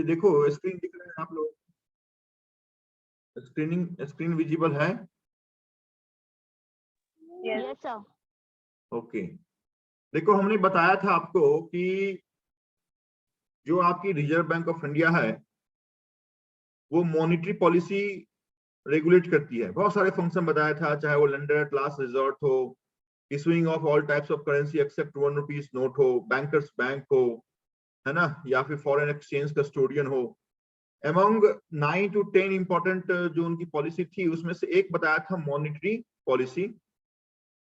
देखो स्क्रीन दिख रहा है आप लोग, स्क्रीन विजिबल है? Yes sir. ओके, देखो हमने बताया था आपको कि जो आपकी रिजर्व बैंक ऑफ इंडिया है वो मॉनेटरी पॉलिसी रेगुलेट करती है। बहुत सारे फंक्शन बताया था, चाहे वो लेंडर एट लास्ट रिजॉर्ट हो, issuing of all types of currency except 1 rupees note हो, बैंकर्स बैंक हो, है ना, या फिर फॉरेन एक्सचेंज कस्टोडियन हो। अमंग 9 to 10 इंपॉर्टेंट जो उनकी पॉलिसी थी उसमें से एक बताया था मॉनेटरी पॉलिसी।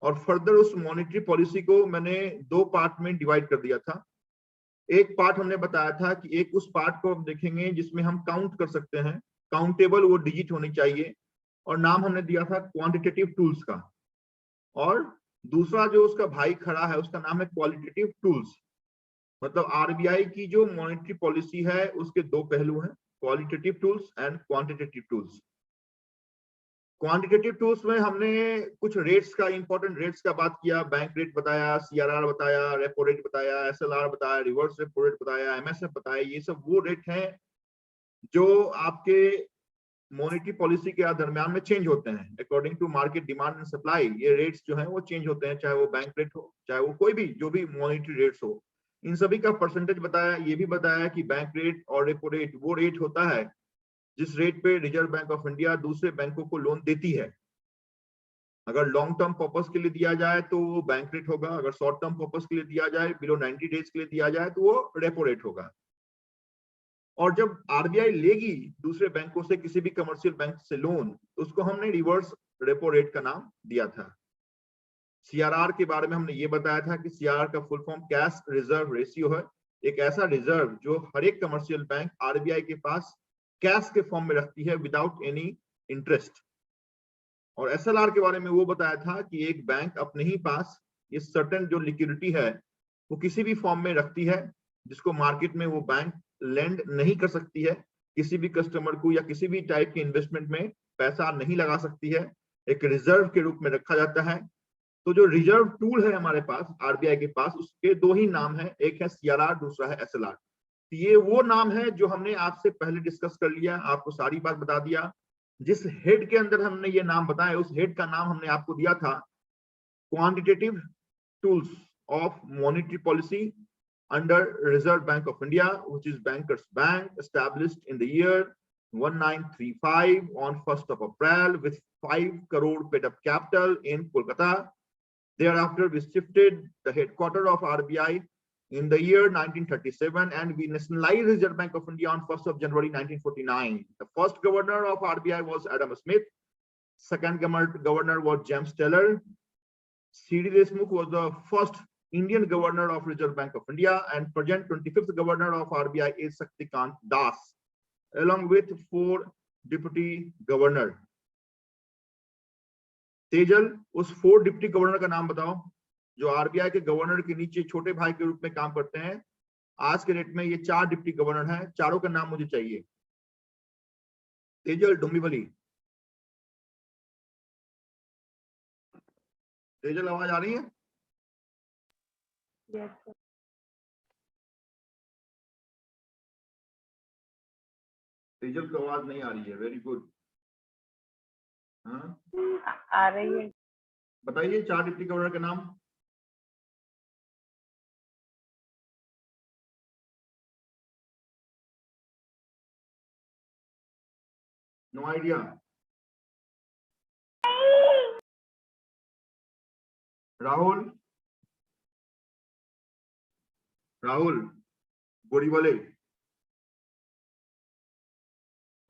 और फर्दर उस मॉनेटरी पॉलिसी को मैंने दो पार्ट में डिवाइड कर दिया था। एक पार्ट हमने बताया था कि एक उस पार्ट को हम देखेंगे जिसमें हम काउंट कर सकते हैं, काउंटेबल वो डिजिट होनी चाहिए, और नाम हमने दिया था क्वांटिटेटिव टूल्स का। और दूसरा जो उसका भाई खड़ा है उसका नाम है क्वालिटेटिव टूल्स। मतलब आरबीआई की जो मॉनेटरी पॉलिसी है उसके दो पहलू हैं, qualitative tools and quantitative tools. Quantitative tools में हमने कुछ रेट्स का, इंपॉर्टेंट रेट्स का बात किया, बैंक रेट बताया, सीआरआर बताया, रेपो रेट बताया, एसएलआर बताया, रिवर्स रेपो रेट बताया, एमएसएफ बताया। ये सब वो रेट हैं जो आपके मॉनेटरी पॉलिसी के दरमियान में चेंज होते हैं according to market demand and supply. ये रेट्स जो हैं वो चेंज होते हैं, चाहे वो बैंक रेट हो, चाहे वो कोई भी जो भी मॉनेटरी रेट्स हो। इन सभी का परसेंटेज बताया। ये भी बताया कि बैंक रेट और रेपो रेट वो रेट होता है जिस रेट पे रिजर्व बैंक ऑफ इंडिया दूसरे बैंकों को लोन देती है। अगर लॉन्ग टर्म पर्पस के लिए दिया जाए तो वो बैंक रेट होगा, अगर शॉर्ट टर्म पर्पस के लिए दिया जाए, बिलो 90 डेज के लिए दिया जाए, तो वो रेपो रेट होगा। और जब आरबीआई लेगी दूसरे बैंकों से, किसी भी कमर्शियल बैंक से लोन, तो उसको हमने रिवर्स रेपो रेट का नाम दिया था। सीआरआर के बारे में हमने ये बताया था कि सीआरआर का full form cash reserve ratio है। एक ऐसा रिजर्व जो हर एक कमर्शियल बैंक आरबीआई के पास कैश के फॉर्म में रखती है विदाउट एनी इंटरेस्ट। और एसएलआर के बारे में वो बताया था कि एक बैंक अपने ही पास ये सर्टेन जो लिक्विडिटी है वो किसी भी फॉर्म में रखती है जिसको मार्केट में वो बैंक लेंड नहीं कर सकती है, किसी भी कस्टमर को या किसी भी टाइप के इन्वेस्टमेंट में पैसा नहीं लगा सकती है, एक रिजर्व के रूप में रखा जाता है। तो जो रिजर्व टूल है हमारे पास आरबीआई के पास, उसके दो ही नाम है, एक है सीआरआर, दूसरा है एसएलआर। ये वो नाम है जो हमने आपसे पहले डिस्कस कर लिया, आपको सारी बात बता दिया। जिस हेड के अंदर हमने ये नाम बताया उस हेड का नाम हमने आपको दिया था quantitative tools of monetary policy under Reserve Bank of India, which is Bankers Bank, established in the year 1935 on 1st of April with 5 crore paid up capital in Kolkata. Thereafter, we shifted the headquarters of RBI in the year 1937 and we nationalized Reserve Bank of India on 1st of January 1949. The first governor of RBI was Adam Smith. Second governor was James Taylor. C.D. Deshmukh was the first Indian governor of Reserve Bank of India, and present 25th governor of RBI is Shaktikant Das, along with 4 deputy governor. Tejal, उस 4 deputy governor का नाम बताओ जो RBI के governor के नीचे छोटे भाई के रूप में काम करते हैं। आज के डेट में ये 4 डिप्टी गवर्नर हैं, चारों का नाम मुझे चाहिए। तेजल डुम्बीवली, तेजल आवाज आ रही है? Yes sir. तेजल की आवाज नहीं आ रही है। Very good. हाँ आ रही है। बताइए 4 डिप्टी गवर्नर के नाम। No idea. Rahul, Rahul Goriwale,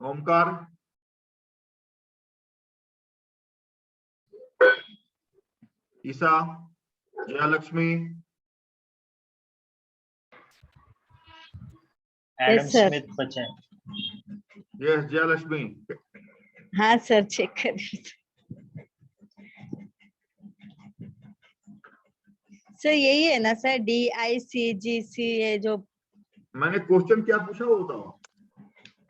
Omkar, Isa, Jayalakshmi, Adam Yes, sir. Smith बचा है। यस जयलक्ष्मी। हाँ सर, चेक करिए सर। यही है ना सर, DICGC, ये जो मैंने क्वेश्चन क्या पूछा वो बताओ।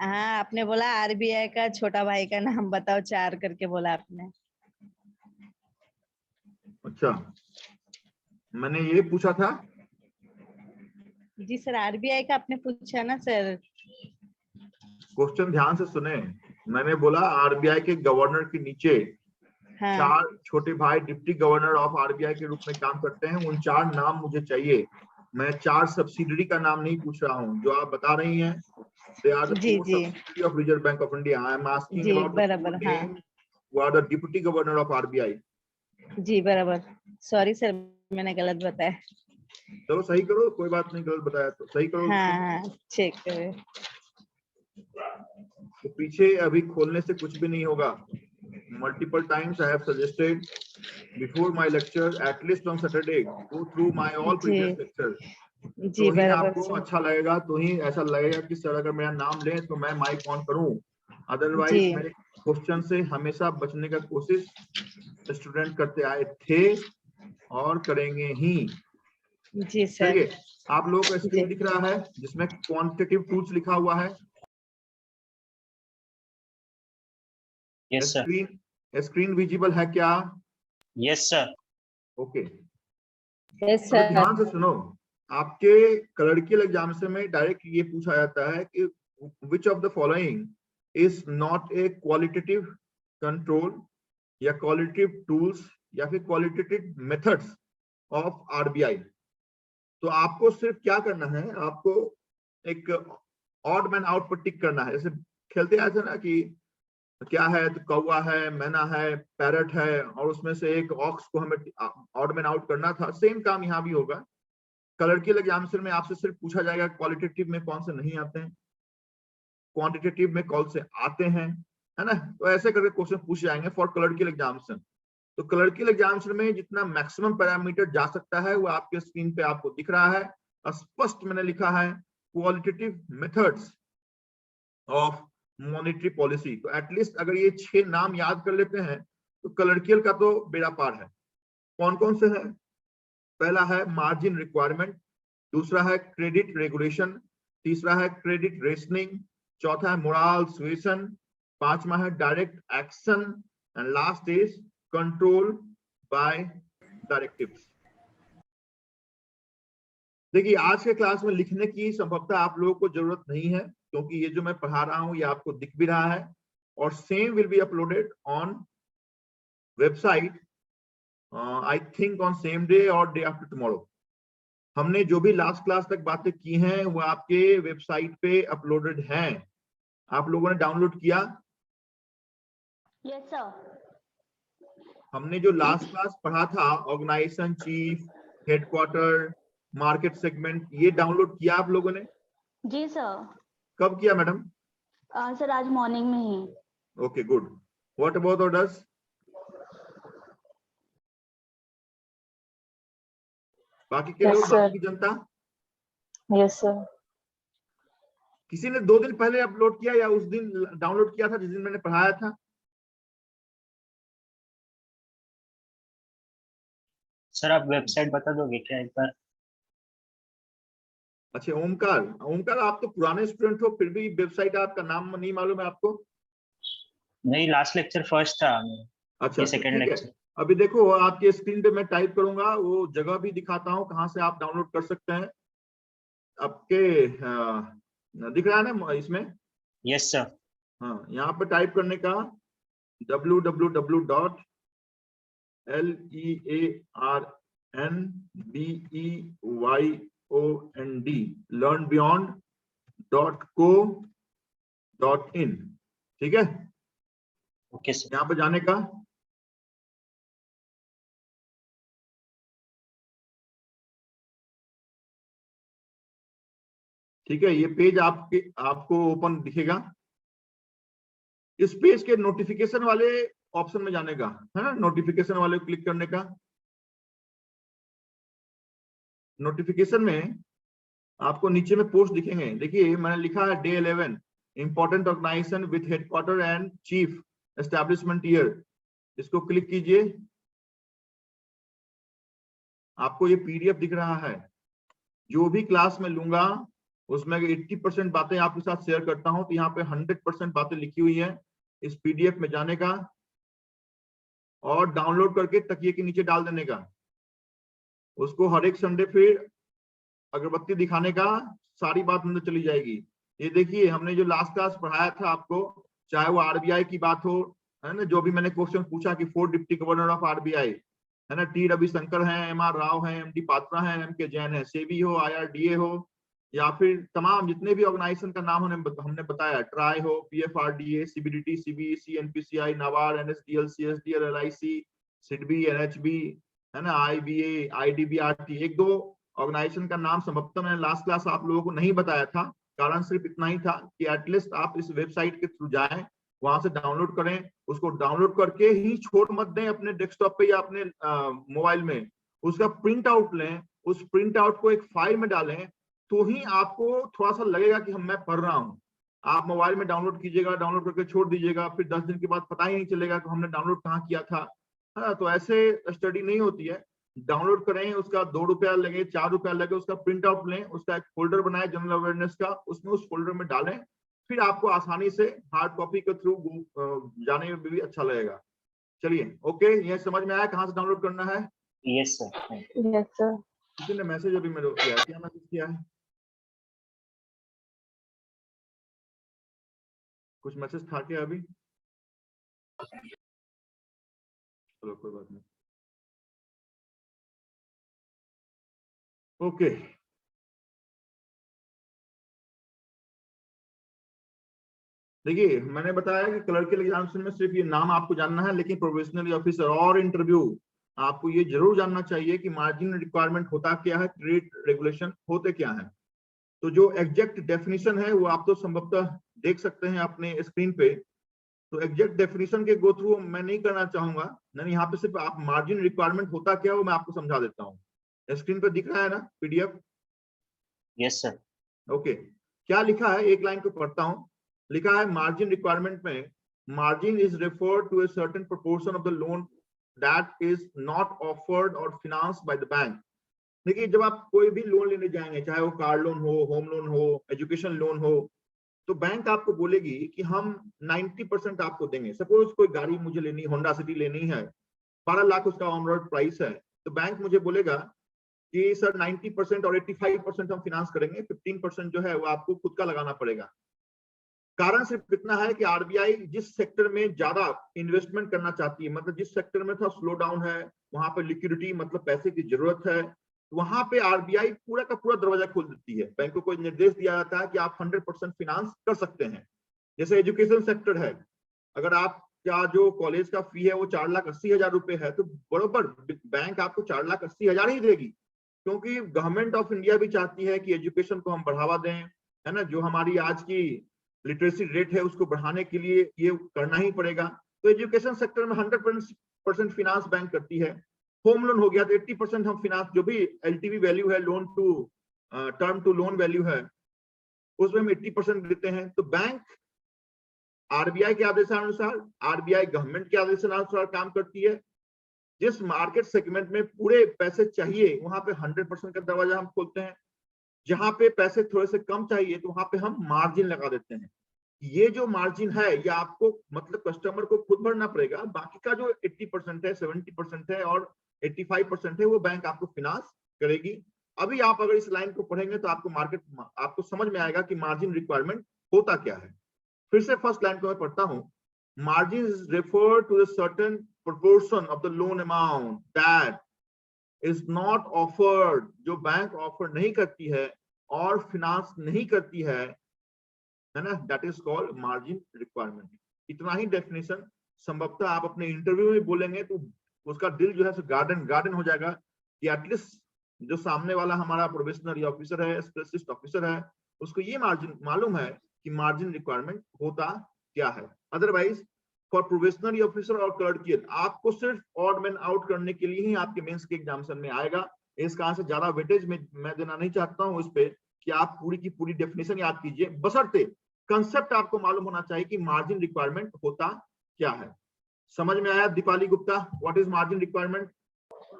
हाँ, आपने बोला आरबीआई का छोटा भाई का नाम बताओ, 4 करके बोला आपने। अच्छा, मैंने ये पूछा था। जी सर, आरबीआई का आपने पूछा ना सर। क्वेश्चन ध्यान से सुने। मैंने बोला आरबीआई के गवर्नर के नीचे हाँ 4 छोटे भाई डिप्टी गवर्नर ऑफ आरबीआई के रूप में काम करते हैं, उन 4 नाम मुझे चाहिए। मैं 4 सब्सिडरी का नाम नहीं पूछ रहा हूँ जो आप बता रही हैं, दे आर द जी 4 जी subsidiary of reserve bank of India. I am asking जी अबाउट द 4 बराबर हाँ name who are the deputy governor of RBI। जी बराबर। सॉरी सर, मैंने गलत बताया। चलो सही करो, कोई बात नहीं, गलत बताया तो सही करो उसको। हाँ चेक करें। तो पीछे अभी खोलने से कुछ भी नहीं होगा। Multiple times I have suggested before my lecture, at least on Saturday, go through my all ji previous lectures। जी तो ही बराबर आपको सर। अच्छा लगेगा, तो ही ऐसा लगेगा कि सर अगर मेरा नाम ले तो मैं माइक ऑन करूं। अदरवाइज जी मेरे क्वेश्चन से हमेशा बचने का कोशिश स्टूडेंट करते आए थे और करेंगे ही। जी सर। चलिए, आप लोगों का जी स्क्रीन दिख रहा है जिसमें क्वांटिटेटिव टूल्स लिखा हुआ है। Yes sir. स्क्रीन विजिबल है क्या? Yes sir. ओके। यस अभी सर। ध्यान से सुनो, आपके क्लर्कियल एग्जामिनेशन में डायरेक्ट ये पूछा जाता है कि which of the following is not a qualitative control या क्वालिटेटिव टूल्स या फिर क्वालिटेटिव मेथड्स ऑफ आरबीआई। तो आपको सिर्फ क्या करना है, आपको एक ऑड मैन आउट पर टिक करना है। जैसे खेलते आए थे ना कि क्या है, तो कौवा है, मैना है, पैरट है, और उसमें से एक ऑक्स को हमें ऑड मैन आउट करना था। सेम काम यहाँ भी होगा। क्लर्कियल एग्जामिनेशन में आपसे सिर्फ पूछा जाएगा क्वालिटेटिव में कौन से नहीं आते हैं, क्वांटिटेटिव में कौन से आते हैं, है ना। तो ऐसे करके क्वेश्चन पूछ जाएंगे फॉर क्लर्कियल एग्जामिनेशन। तो क्लर्कियल एग्जामिनेशन में जितना मैक्सिमम पैरामीटर जा सकता है वो आपके स्क्रीन पे आपको दिख रहा है। स्पष्ट मैंने लिखा है qualitative methods of monetary policy. तो एटलीस्ट अगर ये 6 नाम याद कर लेते हैं तो क्लर्कियल का तो बेड़ा पार है। कौन कौन से हैं? पहला है मार्जिन रिक्वायरमेंट, दूसरा है क्रेडिट रेगुलेशन, तीसरा है क्रेडिट रेशनिंग, चौथा है मोरल सुएशन, पांचवा है direct action and last is control by directives. देखिए, आज के क्लास में लिखने की संभवतः आप लोगों को जरूरत नहीं है क्योंकि ये जो मैं पढ़ा रहा हूं ये आपको दिख भी रहा है और same will be uploaded on website I think on same day और डे आफ्टर टुमारो। हमने जो भी लास्ट क्लास तक बातें की हैं वो आपके वेबसाइट पे अपलोडेड हैं। आप लोगों ने डाउनलोड किया? Yes sir. हमने जो लास्ट क्लास पढ़ा था organisation chief, headquarter, market segment, ये डाउनलोड किया आप लोगों ने? जी सर। कब किया मैडम? सर आज मॉर्निंग में ही। Okay good. What about orders? बाकी के लोग, बाकी की जनता? Yes sir. किसी ने 2 दिन पहले अपलोड किया या उस दिन डाउनलोड किया था जिस दिन मैंने पढ़ाया था? सर आप वेबसाइट बता दोगे क्या एक बार? अच्छा, ओमकार, ओमकार आप तो पुराने स्टूडेंट हो फिर भी वेबसाइट आपका नाम नहीं मालूम है आपको? नहीं, लास्ट लेक्चर फर्स्ट था मेरा। अच्छा, ये सेकंड ठीक है। लेक्चर। अभी देखो आपके स्क्रीन पे मैं टाइप करूंगा, वो जगह भी दिखाता हूँ कहाँ से आप डाउनलोड कर सकते हैं। आपके दिख रहा है ना इसमें? Yes sir. हाँ, यहाँ पे टाइप करने का www.learnbeyond learnbeyond.co.in, ठीक है। Okay sir. यहाँ पे जाने का ठीक है। ये पेज आपको ओपन दिखेगा। इस पेज के नोटिफिकेशन वाले ऑप्शन में जाने का है ना, नोटिफिकेशन वाले क्लिक करने का। नोटिफिकेशन में आपको नीचे में पोस्ट दिखेंगे। देखिए मैंने लिखा है day 11 important organisation with headquarter and chief establishment year. इसको क्लिक कीजिए। आपको ये पीडीएफ दिख रहा है। जो भी क्लास में लूंगा उसमें 80% बातें आपके साथ शेयर करता हूं तो यहाँ पे 100% बातें लिखी हुई है। इस पीडीएफ में जाने का और डाउनलोड करके तकिए के नीचे डाल देने का। उसको हर एक संडे फिर अगरबत्ती दिखाने का, सारी बात अंदर चली जाएगी। ये देखिए हमने जो लास्ट क्लास पढ़ाया था आपको, चाहे वो आरबीआई की बात हो, है ना, जो भी मैंने क्वेश्चन पूछा कि 4 डिप्टी गवर्नर ऑफ आरबीआई, है ना, टी रविशंकर हैं, एम आर राव हैं, एम डी पात्रा हैं, एम के जैन है, सेबी हो, IRDA हो, या फिर तमाम जितने भी ऑर्गेनाइजेशन का नाम हमने बताया, ट्राई हो, PFRDA, CBDT, CBEC, NPCI, NABARD, NSDL, CSDL, LIC, SIDBI, NHB, है ना, IBA, IDBRT, एक दो ऑर्गेनाइजेशन का नाम संभवतः मैंने लास्ट क्लास आप लोगों को नहीं बताया था। कारण सिर्फ इतना ही था कि एटलीस्ट आप इस वेबसाइट के थ्रू जाएं, वहां से डाउनलोड करें, उसको डाउनलोड करके ही छोड़ मत दें अपने डेस्कटॉप पे या अपने मोबाइल में, उसका प्रिंट आउट लें, उस प्रिंट आउट को एक फाइल में डालें, तो ही आपको थोड़ा सा लगेगा कि मैं पढ़ रहा हूँ। आप मोबाइल में डाउनलोड कीजिएगा, डाउनलोड करके छोड़ दीजिएगा, फिर 10 दिन के बाद पता ही नहीं चलेगा कि हमने डाउनलोड कहाँ किया था। हाँ, तो ऐसे स्टडी नहीं होती है। डाउनलोड करें, उसका 2 रुपया लगे, 4 रुपया लगे, उसका प्रिंट आउट लें, उसका एक फोल्डर बनाए जनरल अवेयरनेस का, उसमें उस फोल्डर में डालें, फिर आपको आसानी से हार्ड कॉपी के थ्रू जाने में भी अच्छा लगेगा। चलिए, ओके, ये समझ में आया कहाँ से डाउनलोड करना है? Yes sir. Yes sir. किसी ने मैसेज अभी मेरे को किया है, क्या मैसेज किया है? कुछ मैसेज था क्या अभी? चलो कोई बात नहीं, ओके। देखिए मैंने बताया कि क्लर्कल एग्जामिनेशन में सिर्फ ये नाम आपको जानना है, लेकिन प्रोबेशनरी ऑफिसर और इंटरव्यू आपको ये जरूर जानना चाहिए कि मार्जिन रिक्वायरमेंट होता क्या है, क्रेडिट रेगुलेशन होते क्या है। तो जो एग्जैक्ट डेफिनेशन है वो आप तो संभवतः देख सकते हैं अपने स्क्रीन पे। तो एग्जैक्ट डेफिनेशन के गो थ्रू मैं नहीं करना चाहूंगा, नहीं, यहाँ पे सिर्फ आप मार्जिन रिक्वायरमेंट होता क्या है वो मैं आपको समझा देता हूँ। स्क्रीन पे दिख रहा है ना PDF? Yes sir. ओके, क्या लिखा है, एक लाइन को पढ़ता हूँ। लिखा है मार्जिन रिक्वायरमेंट में, margin is referred to a certain proportion of the loan that is not offered और फाइनेंस्ड बाय द बैंक। देखिए जब आप कोई भी लोन लेने जाएंगे, चाहे वो कार लोन हो, होम लोन हो, एजुकेशन लोन हो, तो बैंक आपको बोलेगी कि हम 90% आपको देंगे। सपोज कोई गाड़ी मुझे लेनी, होंडा सिटी लेनी है, 12 लाख उसका ऑन रोड प्राइस है, तो बैंक मुझे बोलेगा कि सर 90% और 85% हम फाइनेंस करेंगे, 15% जो है वो आपको खुद का लगाना पड़ेगा। कारण सिर्फ इतना है कि आरबीआई जिस सेक्टर में ज्यादा इन्वेस्टमेंट करना चाहती है, मतलब जिस सेक्टर में थोड़ा स्लो डाउन है, वहां पर लिक्विडिटी मतलब पैसे की जरूरत है, वहां पे आरबीआई पूरा का पूरा दरवाजा खोल देती है। बैंक को निर्देश दिया जाता है कि आप 100% फाइनेंस कर सकते हैं। जैसे एजुकेशन सेक्टर है, अगर आप क्या जो कॉलेज का फी है वो 4,80,000 रुपए है, तो बरोबर बैंक आपको 4,80,000 ही देगी, क्योंकि गवर्नमेंट ऑफ इंडिया भी चाहती है कि एजुकेशन को हम बढ़ावा दें, है ना। जो हमारी आज की लिटरेसी रेट है उसको बढ़ाने के लिए ये करना ही पड़ेगा। तो एजुकेशन सेक्टर में 100% फाइनेंस बैंक करती है। होम लोन हो गया तो 80% हम फाइनेंस, जो भी LTV वैल्यू है, loan to term to loan value है, उसमें हम 80% देते हैं। तो बैंक आरबीआई के आदेशानुसार, आरबीआई गवर्नमेंट के आदेशानुसार काम करती है। जिस मार्केट सेगमेंट में पूरे पैसे चाहिए वहां पे 100% का दरवाजा हम खोलते हैं। जहां पे पैसे थोड़े से कम चाहिए तो वहां पे हम मार्जिन लगा देते हैं। ये जो मार्जिन है ये आपको मतलब कस्टमर को खुद भरना पड़ेगा, बाकी का जो 80% है, 70% है और 85% है वो बैंक आपको फाइनेंस करेगी। अभी आप अगर इस लाइन को पढ़ेंगे तो आपको समझ में आएगा कि मार्जिन रिक्वायरमेंट होता क्या है। फिर से फर्स्ट लाइन को मैं पढ़ता हूं। Margin is refer to the certain proportion of the loan amount that is not offered, जो बैंक ऑफर नहीं करती है और फाइनेंस नहीं करती है ना, that is called margin requirement. इतना ही डेफिनेशन संभवतः आप अपने इंटरव्यू में बोलेंगे तो उसका दिल जो है गार्डन हो जाएगा कि एटलीस्ट जो सामने वाला हमारा प्रोबेशनरी ऑफिसर है, स्पेशलिस्ट ऑफिसर है, उसको ये मार्जिन मालूम है कि मार्जिन रिक्वायरमेंट होता क्या है। अदरवाइज फॉर प्रोबेशनरी ऑफिसर और क्लर्कियल आपको सिर्फ ऑड मैन आउट करने के लिए ही आपके मेंस के एग्जामिनेशन में आएगा। इस कारण से ज्यादा वेटेज में मैं देना नहीं चाहता हूं इस पे कि आप पूरी की पूरी डेफिनेशन याद कीजिए, बशर्ते कंसेप्ट आपको मालूम होना चाहिए कि मार्जिन रिक्वायरमेंट होता क्या है। समझ में आया Deepali Gupta, what is margin requirement?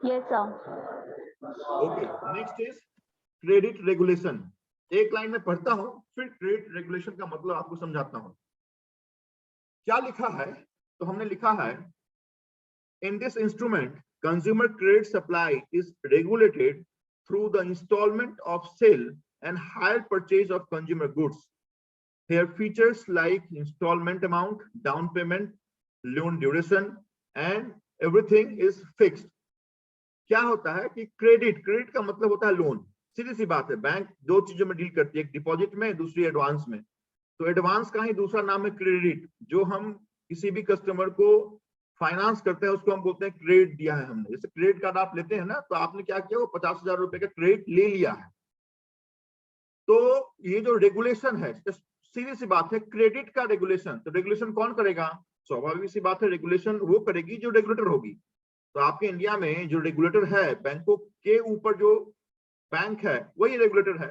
Yes sir. Okay, next is credit regulation. एक लाइन में पढ़ता हूं, फिर क्रेडिट रेगुलेशन का मतलब आपको समझाता हूं। क्या लिखा है? तो हमने लिखा है in this instrument consumer credit supply is regulated through the installment of sale and hire purchase of consumer goods. Here features like installment amount, down payment, loan duration and everything is fixed. क्या होता है कि credit का मतलब होता है loan. सीधी सी बात है, बैंक दो चीजों में डील करती है, एक डिपॉजिट में, दूसरी एडवांस में। तो एडवांस का ही दूसरा नाम है क्रेडिट। जो हम किसी भी कस्टमर को फाइनेंस करते हैं उसको हम बोलते हैं क्रेडिट दिया है हमने। जैसे क्रेडिट कार्ड आप लेते हैं ना, तो आपने क्या किया, वो 50,000 रुपए का क्रेडिट ले लिया है। तो ये जो रेगुलेशन है, सीधी सी बात है, क्रेडिट का रेगुलेशन, तो रेगुलेशन कौन करेगा? स्वाभाविक सी बात है, रेगुलेशन वो करेगी जो रेगुलेटर होगी। तो आपके इंडिया में जो रेगुलेटर है, बैंकों के ऊपर जो बैंक है वही रेगुलेटर है,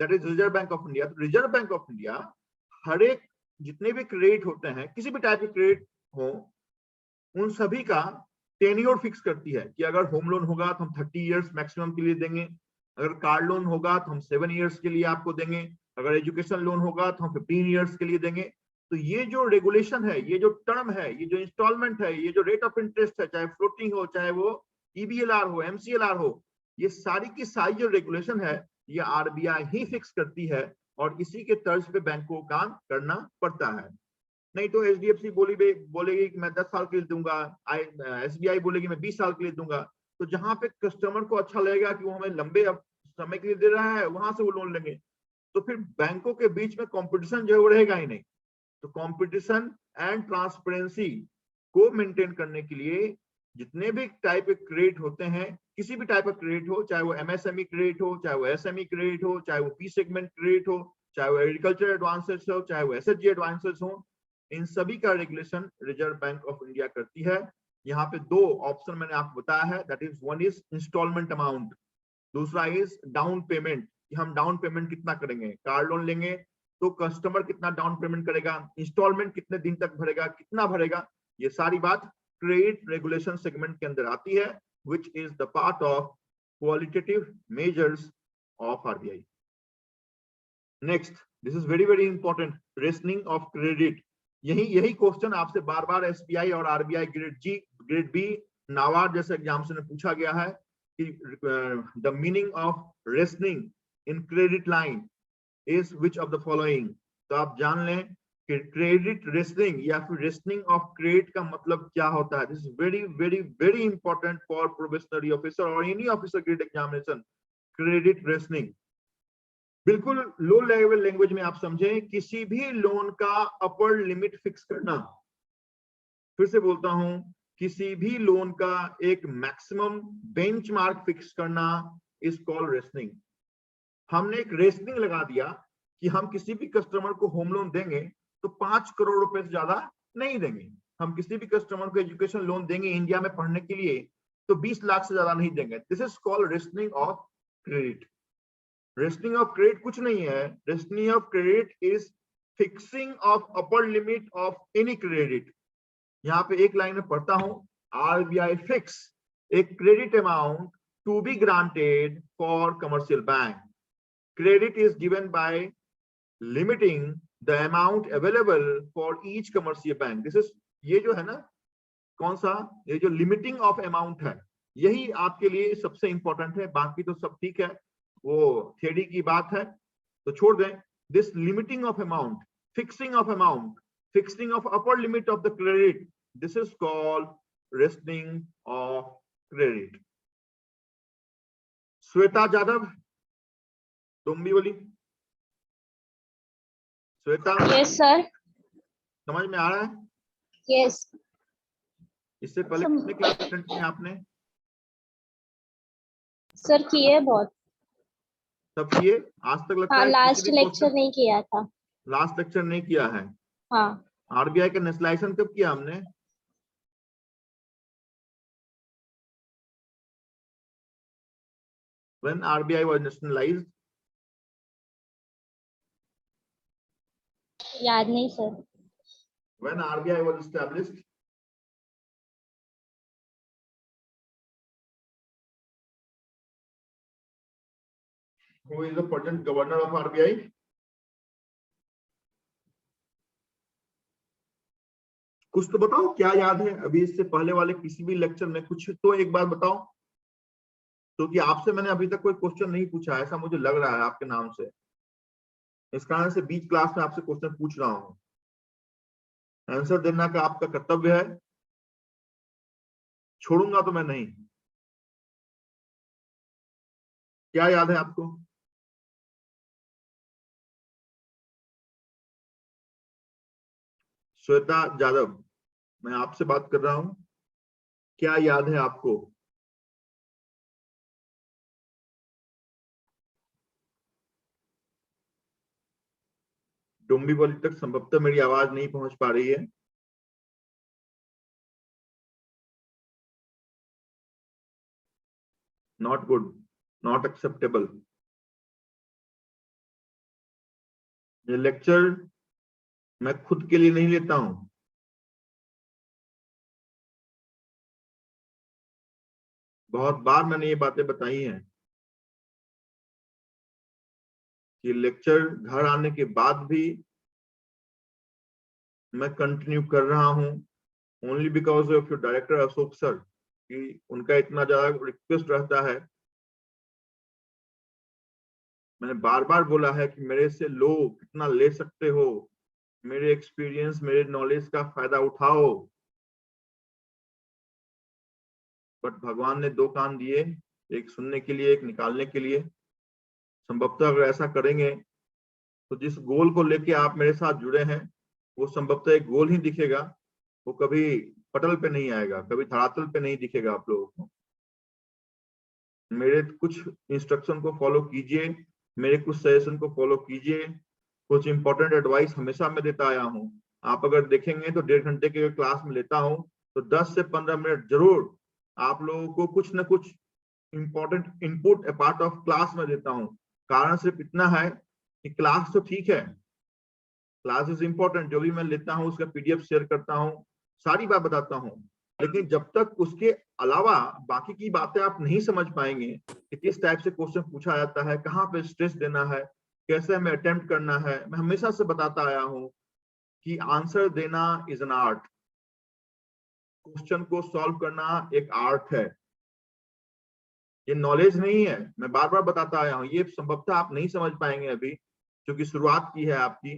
that is reserve bank of India. तो रिजर्व बैंक ऑफ इंडिया हर एक जितने भी क्रेडिट होते हैं, किसी भी टाइप के क्रेडिट हो, उन सभी का टेन्योर फिक्स करती है कि अगर होम लोन होगा तो हम 30 इयर्स मैक्सिमम के लिए देंगे, अगर कार लोन होगा तो हम 7 इयर्स के लिए आपको देंगे, अगर एजुकेशन लोन होगा तो हम 15 इयर्स के लिए देंगे। तो ये जो रेगुलेशन है, ये जो टर्म है, ये जो इंस्टॉलमेंट है, ये जो रेट ऑफ इंटरेस्ट है, चाहे फ्लोटिंग हो, चाहे वो EBLR हो, MCLR हो, ये सारी की सारी जो रेगुलेशन है ये RBI ही फिक्स करती है और इसी के तर्ज पे बैंक को काम करना पड़ता है। नहीं तो HDFC बोलेगी कि मैं 10 साल के लिए दूंगा, SBI बोलेगी मैं 20 साल के लिए दूंगा। तो जहां पे कस्टमर को अच्छा लगेगा कि वो हमें लंबे समय के लिए दे रहा है, वहां से वो लोन लेंगे। तो फिर बैंकों के बीच में कंपटीशन जो है वो रहेगा ही नहीं। तो कंपटीशन एंड ट्रांसपेरेंसी को मेंटेन करने के लिए जितने भी टाइप के क्रेडिट होते हैं, किसी भी टाइप का क्रेडिट हो, चाहे वो MSME क्रेडिट हो, चाहे वो SME क्रेडिट हो, चाहे वो P सेगमेंट क्रेडिट हो, चाहे वो एग्रीकल्चर एडवांसेस हो, चाहे वो SHG एडवांसेस हो, इन सभी का regulation reserve bank of India करती है। यहाँ पे दो ऑप्शन मैंने आपको बताया है, that is one is instalment amount, दूसरा इज डाउन पेमेंट, कि हम डाउन पेमेंट कितना करेंगे। कार लोन लेंगे तो कस्टमर कितना डाउन पेमेंट करेगा, इंस्टॉलमेंट कितने दिन तक भरेगा, कितना भरेगा, ये सारी बात क्रेडिट रेगुलेशन सेगमेंट के अंदर आती है, which is the part of qualitative measures of RBI. Next, this is very important, rationing of credit. यही क्वेश्चन आपसे बार बार SBI और RBI grade G, grade B, NABARD जैसे एग्जाम से पूछा गया है कि the meaning of rationing in credit line is which of the following। तो आप जान लें कि क्रेडिट रेशनिंग या फिर रेशनिंग ऑफ क्रेडिट का मतलब क्या होता है। This is very important for probationary officer और any officer grade examination. Credit rationing बिल्कुल लो लेवल लैंग्वेज में आप समझें, किसी भी लोन का अपर लिमिट फिक्स करना। फिर से बोलता हूं, किसी भी लोन का एक मैक्सिमम बेंचमार्क फिक्स करना इज कॉल्ड रेशनिंग। हमने एक रेशनिंग लगा दिया कि हम किसी भी कस्टमर को होम लोन देंगे तो 5 करोड़ रुपए से ज्यादा नहीं देंगे। हम किसी भी कस्टमर को एजुकेशन लोन देंगे इंडिया में पढ़ने के लिए तो 20 लाख से ज्यादा नहीं देंगे। This is called rationing of credit. Rationing of credit कुछ नहीं है, rationing of credit is fixing of upper limit of any credit. यहाँ पे एक लाइन में पढ़ता हूं, RBI fix a credit amount to be granted for commercial bank. Credit is given by limiting the amount available for each commercial bank. This is ये जो है ना, कौन सा, ये जो लिमिटिंग ऑफ अमाउंट है, यही आपके लिए सबसे इंपॉर्टेंट है। बाकी तो सब ठीक है, वो थ्योरी की बात है तो छोड़ दें। This limiting of amount, fixing of amount, fixing of upper limit of the credit, this is called rationing of credit. Shweta Jadhav, तुम भी बोली। Shweta, yes sir. समझ में आ रहा है? यस। इससे पहले कितने क्लास अटेंड किए आपने? सर किए बहुत। सब किए आज तक? लगता हाँ, है लास्ट लेक्चर नहीं किया था। लास्ट लेक्चर नहीं किया है। हाँ। RBI का नेशनलाइजेशन कब किया हमने? When RBI was nationalized? याद नहीं sir. When RBI was established? Who is the present governor of RBI? कुछ तो बताओ, क्या याद है अभी इससे पहले वाले किसी भी लेक्चर में? कुछ तो एक बार बताओ, क्योंकि आपसे मैंने अभी तक कोई क्वेश्चन नहीं पूछा, ऐसा मुझे लग रहा है आपके नाम से। इस कारण से बीच क्लास में आपसे क्वेश्चन पूछ रहा हूं। आंसर देना का आपका कर्तव्य है, छोड़ूंगा तो मैं नहीं। क्या याद है आपको? श्वेता यादव, मैं आपसे बात कर रहा हूं, क्या याद है आपको? डोंबिवली तक संभवतः मेरी आवाज नहीं पहुंच पा रही है। Not good, not acceptable. ये लेक्चर मैं खुद के लिए नहीं लेता हूं, बहुत बार मैंने ये बातें बताई हैं कि लेक्चर घर आने के बाद भी मैं कंटिन्यू कर रहा हूं only because of your director Ashok sir, कि उनका इतना ज्यादा रिक्वेस्ट रहता है। मैंने बार बार बोला है कि मेरे से लो, कितना ले सकते हो, मेरे एक्सपीरियंस, मेरे नॉलेज का फायदा उठाओ। बट भगवान ने दो कान दिए, एक सुनने के लिए, एक निकालने के लिए। संभवतः अगर ऐसा करेंगे तो जिस गोल को लेके आप मेरे साथ जुड़े हैं वो संभवतः एक गोल ही दिखेगा, वो कभी पटल पे नहीं आएगा, कभी धरातल पे नहीं दिखेगा आप लोगों को। मेरे कुछ इंस्ट्रक्शन को फॉलो कीजिए, मेरे कुछ सजेशन को फॉलो कीजिए। कुछ इंपॉर्टेंट एडवाइस हमेशा मैं देता आया हूँ। आप अगर देखेंगे तो 1.5 घंटे के क्लास में लेता हूँ तो 10 से 15 मिनट जरूर आप लोगों को कुछ ना कुछ important input part of class में देता हूँ। कारण सिर्फ इतना है कि क्लास तो ठीक है, क्लास इज इंपॉर्टेंट, जो भी मैं लेता हूँ उसका पीडीएफ शेयर करता हूँ, सारी बात बताता हूँ, लेकिन जब तक उसके अलावा बाकी की बातें आप नहीं समझ पाएंगे कि किस टाइप से क्वेश्चन पूछा जाता है, कहाँ पे स्ट्रेस देना है, कैसे हमें अटेम्प्ट करना है। मैं हमेशा से बताता आया हूँ कि आंसर देना इज एन आर्ट, क्वेश्चन को सॉल्व करना एक आर्ट है, ये नॉलेज नहीं है। मैं बार बार बताता आया हूँ, ये संभवतः आप नहीं समझ पाएंगे अभी क्योंकि शुरुआत की है आपकी।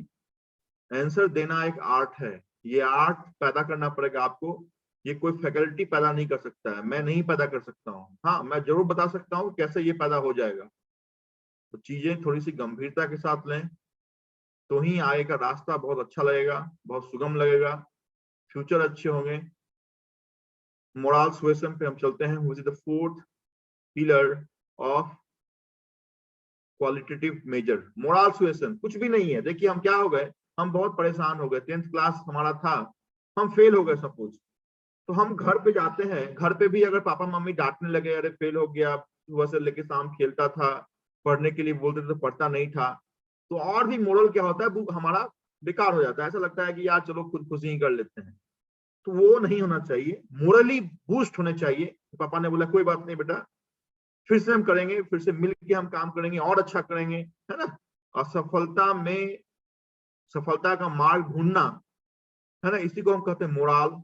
आंसर देना एक आर्ट है, ये आर्ट पैदा करना पड़ेगा आपको। ये कोई फैकल्टी पैदा नहीं कर सकता है, मैं नहीं पैदा कर सकता हूँ। हाँ, मैं जरूर बता सकता हूँ कैसे ये पैदा हो जाएगा। तो चीजें थोड़ी सी गंभीरता के साथ लें तो ही आगे का रास्ता बहुत अच्छा लगेगा, बहुत सुगम लगेगा, फ्यूचर अच्छे होंगे। मोरल सुएसन पे हम चलते हैं, which is the fourth pillar of qualitative measure. Moral suasion कुछ भी नहीं है। देखिए हम क्या हो गए, हम बहुत परेशान हो गए। 10th क्लास हमारा था, हम फेल हो गए सपोज, तो हम घर पे जाते हैं, घर पे भी अगर पापा मम्मी डांटने लगे, अरे फेल हो गया, सुबह से लेके शाम खेलता था, पढ़ने के लिए बोलते थे तो पढ़ता नहीं था, तो और भी मोरल क्या होता है, वो हमारा बेकार हो जाता है। ऐसा लगता है कि यार चलो खुदकुशी ही कर लेते हैं, तो वो नहीं होना चाहिए। मोरली बूस्ट होने चाहिए। पापा ने बोला कोई बात नहीं बेटा, फिर से हम करेंगे, फिर से मिल के हम काम करेंगे और अच्छा करेंगे, है ना। और सफलता का मार्ग ढूंढना, है ना, इसी को हम कहते हैं मोरल।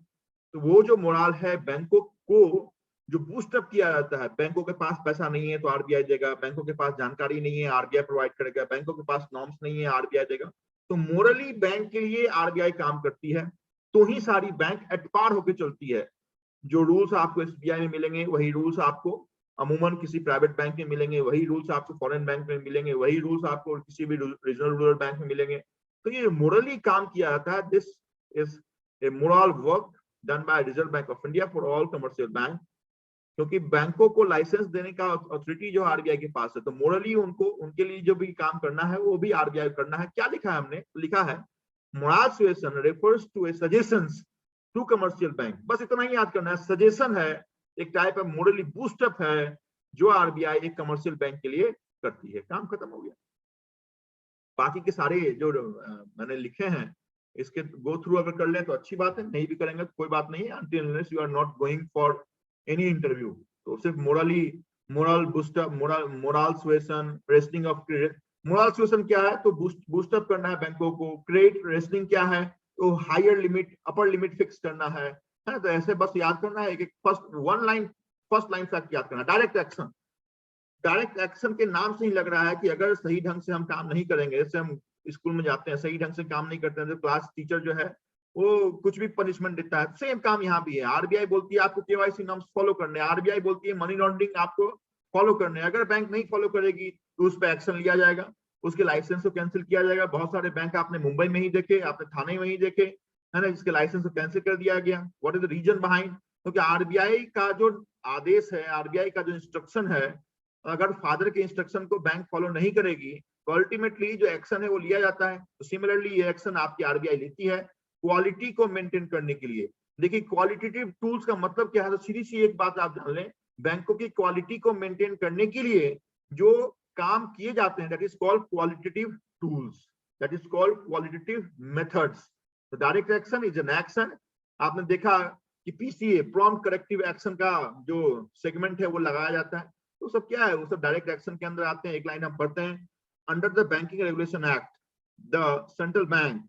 तो वो जो मोरल है, बैंकों को जो बूस्टअप किया जाता है, बैंकों के पास पैसा नहीं है तो आरबीआई देगा, बैंकों के पास जानकारी नहीं है आरबीआई प्रोवाइड करेगा, बैंकों के पास नॉर्म्स नहीं है आरबीआई देगा। तो मोरली बैंक के लिए आरबीआई काम करती है, तो ही सारी बैंक एट पार होकर चलती है। जो रूल्स आपको एसबीआई में मिलेंगे वही रूल्स आपको अमूमन किसी प्राइवेट बैंक में मिलेंगे, वही रूल्स आपको फॉरेन बैंक में मिलेंगे, वही रूल्स आपको किसी भी रीजनल रूरल बैंक में मिलेंगे। तो ये मोरली काम किया जाता है। This is a moral work done by reserve bank of India for all commercial bank, क्योंकि बैंकों को लाइसेंस देने का अथॉरिटी जो आरबीआई के पास है, तो मोरली उनको, उनके लिए जो भी काम करना है वो भी आरबीआई करना है। क्या लिखा है हमने? लिखा है moral suasion refers to a suggestions to commercial bank. बस इतना ही याद करना है, सजेशन है, एक टाइप ऑफ मोरली बूस्टअप है जो आरबीआई एक कमर्शियल बैंक के लिए करती है। काम खत्म हो गया। बाकी के सारे जो मैंने लिखे हैं इसके गो थ्रू अगर कर लें तो अच्छी बात है, नहीं भी करेंगे तो कोई बात नहीं है, until unless you are not going for any interview। तो सिर्फ moral boost up, moral suasion, resting of credit. Moral suasion क्या है? तो बूस्टअप करना है बैंकों को। क्रेडिट रेस्टिंग क्या है? तो higher limit, upper limit fix करना है ना। तो ऐसे बस याद करना है, एक फर्स्ट लाइन तक याद करना। डायरेक्ट एक्शन, डायरेक्ट एक्शन के नाम से ही लग रहा है कि अगर सही ढंग से हम काम नहीं करेंगे, जैसे हम स्कूल में जाते हैं, सही ढंग से काम नहीं करते हैं तो क्लास टीचर जो है वो कुछ भी पनिशमेंट देता है। सेम काम यहाँ भी है। आरबीआई बोलती है आपको केवाईसी नॉर्म्स फॉलो करने, आरबीआई बोलती है मनी लॉन्ड्रिंग आपको फॉलो करने। अगर बैंक नहीं फॉलो करेगी तो उस पर एक्शन लिया जाएगा, उसके लाइसेंस को कैंसिल किया जाएगा। बहुत सारे बैंक आपने मुंबई में ही देखे, आपने थाने में ही देखे, है ना, जिसके लाइसेंस को कैंसिल कर दिया गया। What is the reason behind? क्योंकि आरबीआई का जो आदेश है, आरबीआई का जो इंस्ट्रक्शन है, अगर फादर के इंस्ट्रक्शन को बैंक फॉलो नहीं करेगी तो अल्टीमेटली जो एक्शन है वो लिया जाता है। तो सिमिलरली ये एक्शन आपकी आरबीआई लेती है क्वालिटी को मेंटेन करने के लिए। देखिए क्वालिटेटिव टूल्स का मतलब क्या है, तो सीधी सी एक बात आप जान लें, बैंकों की क्वालिटी को मेंटेन करने के लिए जो काम किए जाते हैं that is called qualitative tools, that is called qualitative methods. तो direct action is an action. आपने देखा कि पीसीए प्रॉम्प्ट करेक्टिव एक्शन का जो सेगमेंट है वो लगाया जाता है, तो सब क्या है, वो सब डायरेक्ट एक्शन के अंदर आते हैं। एक लाइन हम पढ़ते हैं, under the banking regulation act the central bank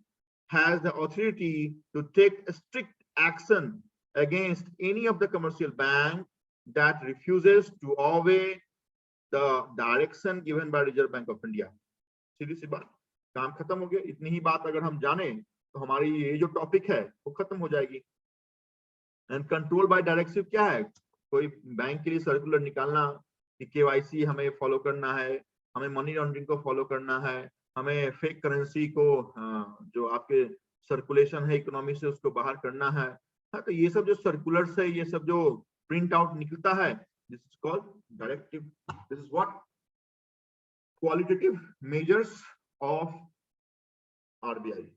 has the authority to take strict action against any of the commercial bank that refuses to obey the direction given by Reserve Bank of India। सीधी सी बात, काम खत्म हो गया। इतनी ही बात अगर हम जाने तो हमारी ये जो टॉपिक है वो खत्म हो जाएगी। एंड कंट्रोल बाय डायरेक्टिव क्या है? कोई बैंक के लिए सर्कुलर निकालना कि केवाईसी हमें फॉलो करना है, हमें मनी लॉन्ड्रिंग को फॉलो करना है, हमें फेक करेंसी को जो आपके सर्कुलेशन है इकोनॉमी से उसको बाहर करना है। तो ये सब जो सर्कुलर्स है, ये सब जो प्रिंट आउट निकलता है, this is called directive. This is what qualitative measures of RBI.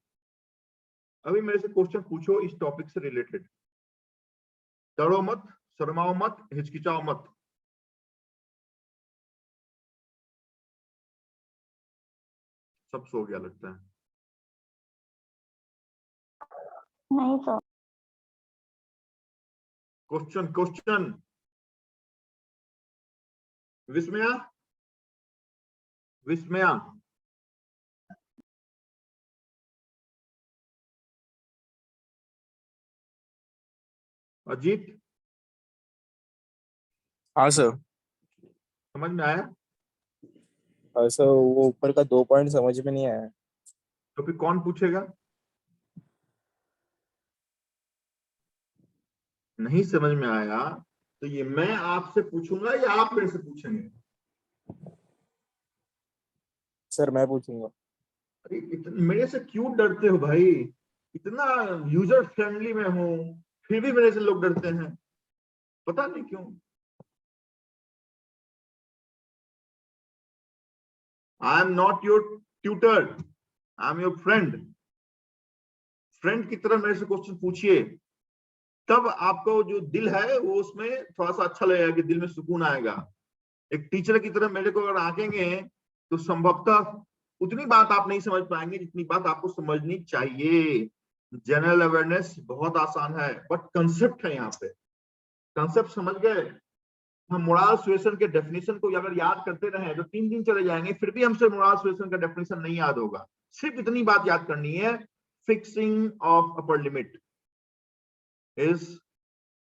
अभी मेरे से क्वेश्चन पूछो इस टॉपिक से रिलेटेड, डरो मत, शर्माओ मत, हिचकिचाओ मत। सब सो गया लगता है। नहीं सर। क्वेश्चन विस्मया, विस्मया, अजीत, हाँ सर। समझ में आया? सर वो ऊपर का 2 पॉइंट समझ में नहीं आया। तो फिर कौन पूछेगा? नहीं समझ में आया तो ये मैं आपसे पूछूंगा या आप मेरे से पूछेंगे? सर मैं पूछूंगा। अरे मेरे से क्यों डरते हो भाई? इतना यूजर फ्रेंडली मैं हूं फिर भी मेरे से लोग डरते हैं, पता नहीं क्यों। I am not your tutor, I am your friend. Friend की तरह मेरे से क्वेश्चन पूछिए, तब आपको जो दिल है वो उसमें थोड़ा सा अच्छा लगेगा, कि दिल में सुकून आएगा। एक टीचर की तरह मेरे को अगर आंकेंगे तो संभवतः उतनी बात आप नहीं समझ पाएंगे जितनी बात आपको समझनी चाहिए। जनरल अवेयरनेस बहुत आसान है, बट कंसेप्ट है यहाँ पे। कंसेप्ट समझ गए? हम मोरल सुएसन के डेफिनेशन को अगर याद करते रहे तो 3 दिन चले जाएंगे, फिर भी हमसे मोरल सुएसन का डेफिनेशन नहीं याद होगा। सिर्फ इतनी बात याद करनी है, fixing of upper limit is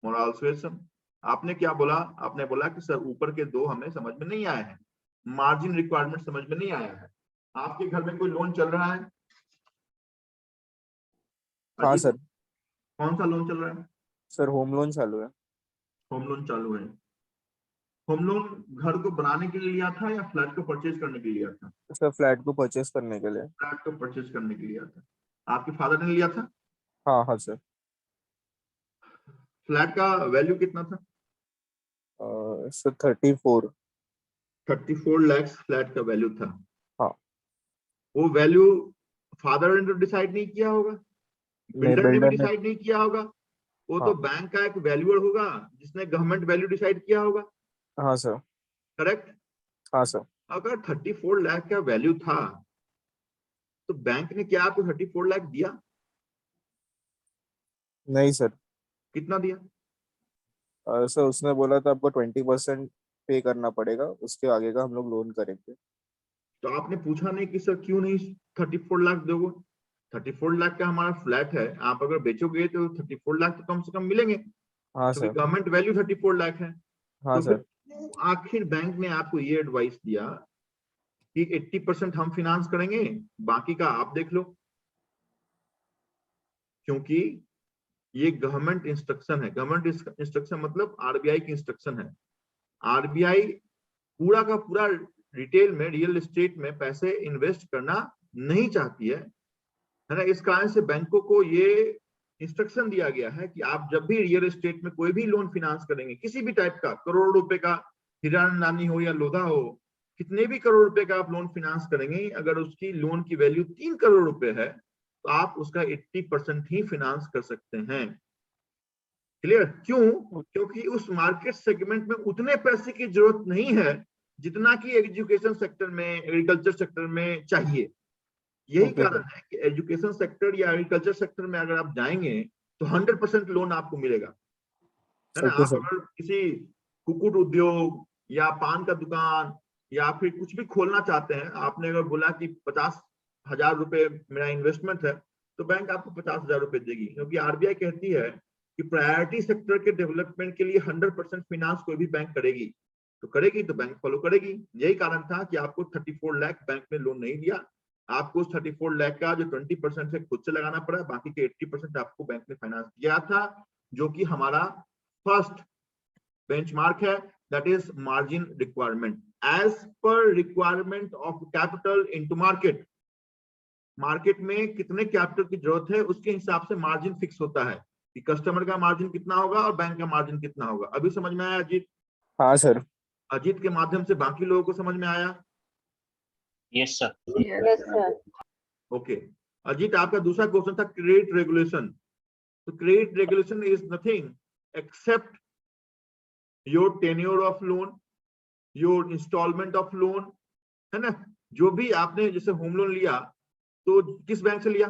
moral suasion. आपने क्या बोला? आपने बोला कि सर ऊपर के 2 हमें समझ में नहीं आए हैं, मार्जिन रिक्वायरमेंट समझ में नहीं आया है। आपके घर में कोई लोन चल रहा है? हाँ सर। कौन सा लोन चल रहा है? सर होम लोन चालू है। होम लोन चालू है। होम लोन घर को बनाने के लिए लिया था या फ्लैट को परचेज करने के लिए लिया था? सर फ्लैट को परचेस करने के लिए। फ्लैट को परचेज करने के लिए लिया था। आपके फादर ने लिया था? हाँ हाँ सर। फ्लैट का वैल्यू कितना था? सर 34 लाख फ्लैट का वैल्यू था। हाँ। वो वैल्यू फादर ने तो डिसाइड नहीं किया होगा, बिल्डर ने भी डिसाइड नहीं किया होगा, वो हाँ। तो बैंक का एक वैल्यूअर होगा जिसने गवर्नमेंट वैल्यू डिसाइड किया होगा। हाँ सर। करेक्ट? हाँ सर। अगर 34 लाख का वैल्यू था तो बैंक ने क्या आपको 34 लाख दिया? नहीं सर। कितना दिया? सर उसने बोला था आपको 20% पे करना पड़ेगा, उसके आगे का हम लोग लोन करेंगे। तो आपने पूछा नहीं कि सर क्यों नहीं 34 लाख दोगे? 34 लाख का हमारा फ्लैट है, आप अगर बेचोगे तो 34 लाख तो कम से कम मिलेंगे। हाँ क्योंकि सर। गवर्नमेंट वैल्यू 34 लाख है। हाँ तो फिर सर। क्यों आखिर बैंक ने आपको ये एडवाइस दिया कि 80% हम फाइनेंस करेंगे, बाकी का आप देख लो, क्योंकि ये गवर्नमेंट इंस्ट्रक्शन है। गवर्नमेंट इंस्ट्रक्शन मतलब आरबीआई की इंस्ट्रक्शन है। आरबीआई पूरा का पूरा रिटेल में, रियल एस्टेट में पैसे इन्वेस्ट करना नहीं चाहती है ना। इस कारण से बैंकों को ये इंस्ट्रक्शन दिया गया है कि आप जब भी रियल एस्टेट में कोई भी लोन फिनांस करेंगे, किसी भी टाइप का, करोड़ रुपए का हिरानानी हो या लोधा हो, कितने भी करोड़ रुपए का आप लोन फिनांस करेंगे, अगर उसकी लोन की वैल्यू 3 करोड़ रुपए है तो आप उसका 80% ही फिनांस कर सकते हैं। क्लियर? क्यों? क्योंकि उस मार्केट सेगमेंट में उतने पैसे की जरूरत नहीं है जितना कि एजुकेशन सेक्टर में, एग्रीकल्चर सेक्टर में चाहिए। यही कारण है कि एजुकेशन सेक्टर या एग्रीकल्चर सेक्टर में अगर आप जाएंगे तो 100% लोन आपको मिलेगा, है ना। आप अगर किसी कुक्कुट उद्योग या पान का दुकान या फिर कुछ भी खोलना चाहते हैं, आपने अगर बोला कि 50,000 रुपए मेरा इन्वेस्टमेंट है, तो बैंक आपको 50,000 रुपए देगी, क्योंकि आरबीआई कहती है कि प्रायोरिटी सेक्टर के डेवलपमेंट के लिए 100% फाइनेंस कोई भी बैंक करेगी, तो करेगी तो बैंक फॉलो करेगी। यही कारण था कि आपको 34 लाख बैंक ने लोन नहीं दिया, आपको 34 लाख का जो 20% है खुद से लगाना पड़ा, बाकी के 80% आपको बैंक ने फाइनेंस दिया था, जो कि हमारा फर्स्ट बेंचमार्क है, that is margin requirement as per requirement of capital into market. Market में कितने कैपिटल की जरूरत है उसके हिसाब से मार्जिन फिक्स होता है कि कस्टमर का मार्जिन कितना होगा और बैंक का मार्जिन कितना होगा। अभी समझ में आया अजीत? हाँ सर। अजीत के माध्यम से बाकी लोगों को समझ में आया? Yes sir. Yes sir. Okay Ajit, आपका दूसरा क्वेश्चन था क्रेडिट रेगुलेशन। तो credit regulation is nothing except your tenure of loan, your instalment of loan, है ना। जो भी आपने जैसे होम लोन लिया तो किस बैंक से लिया?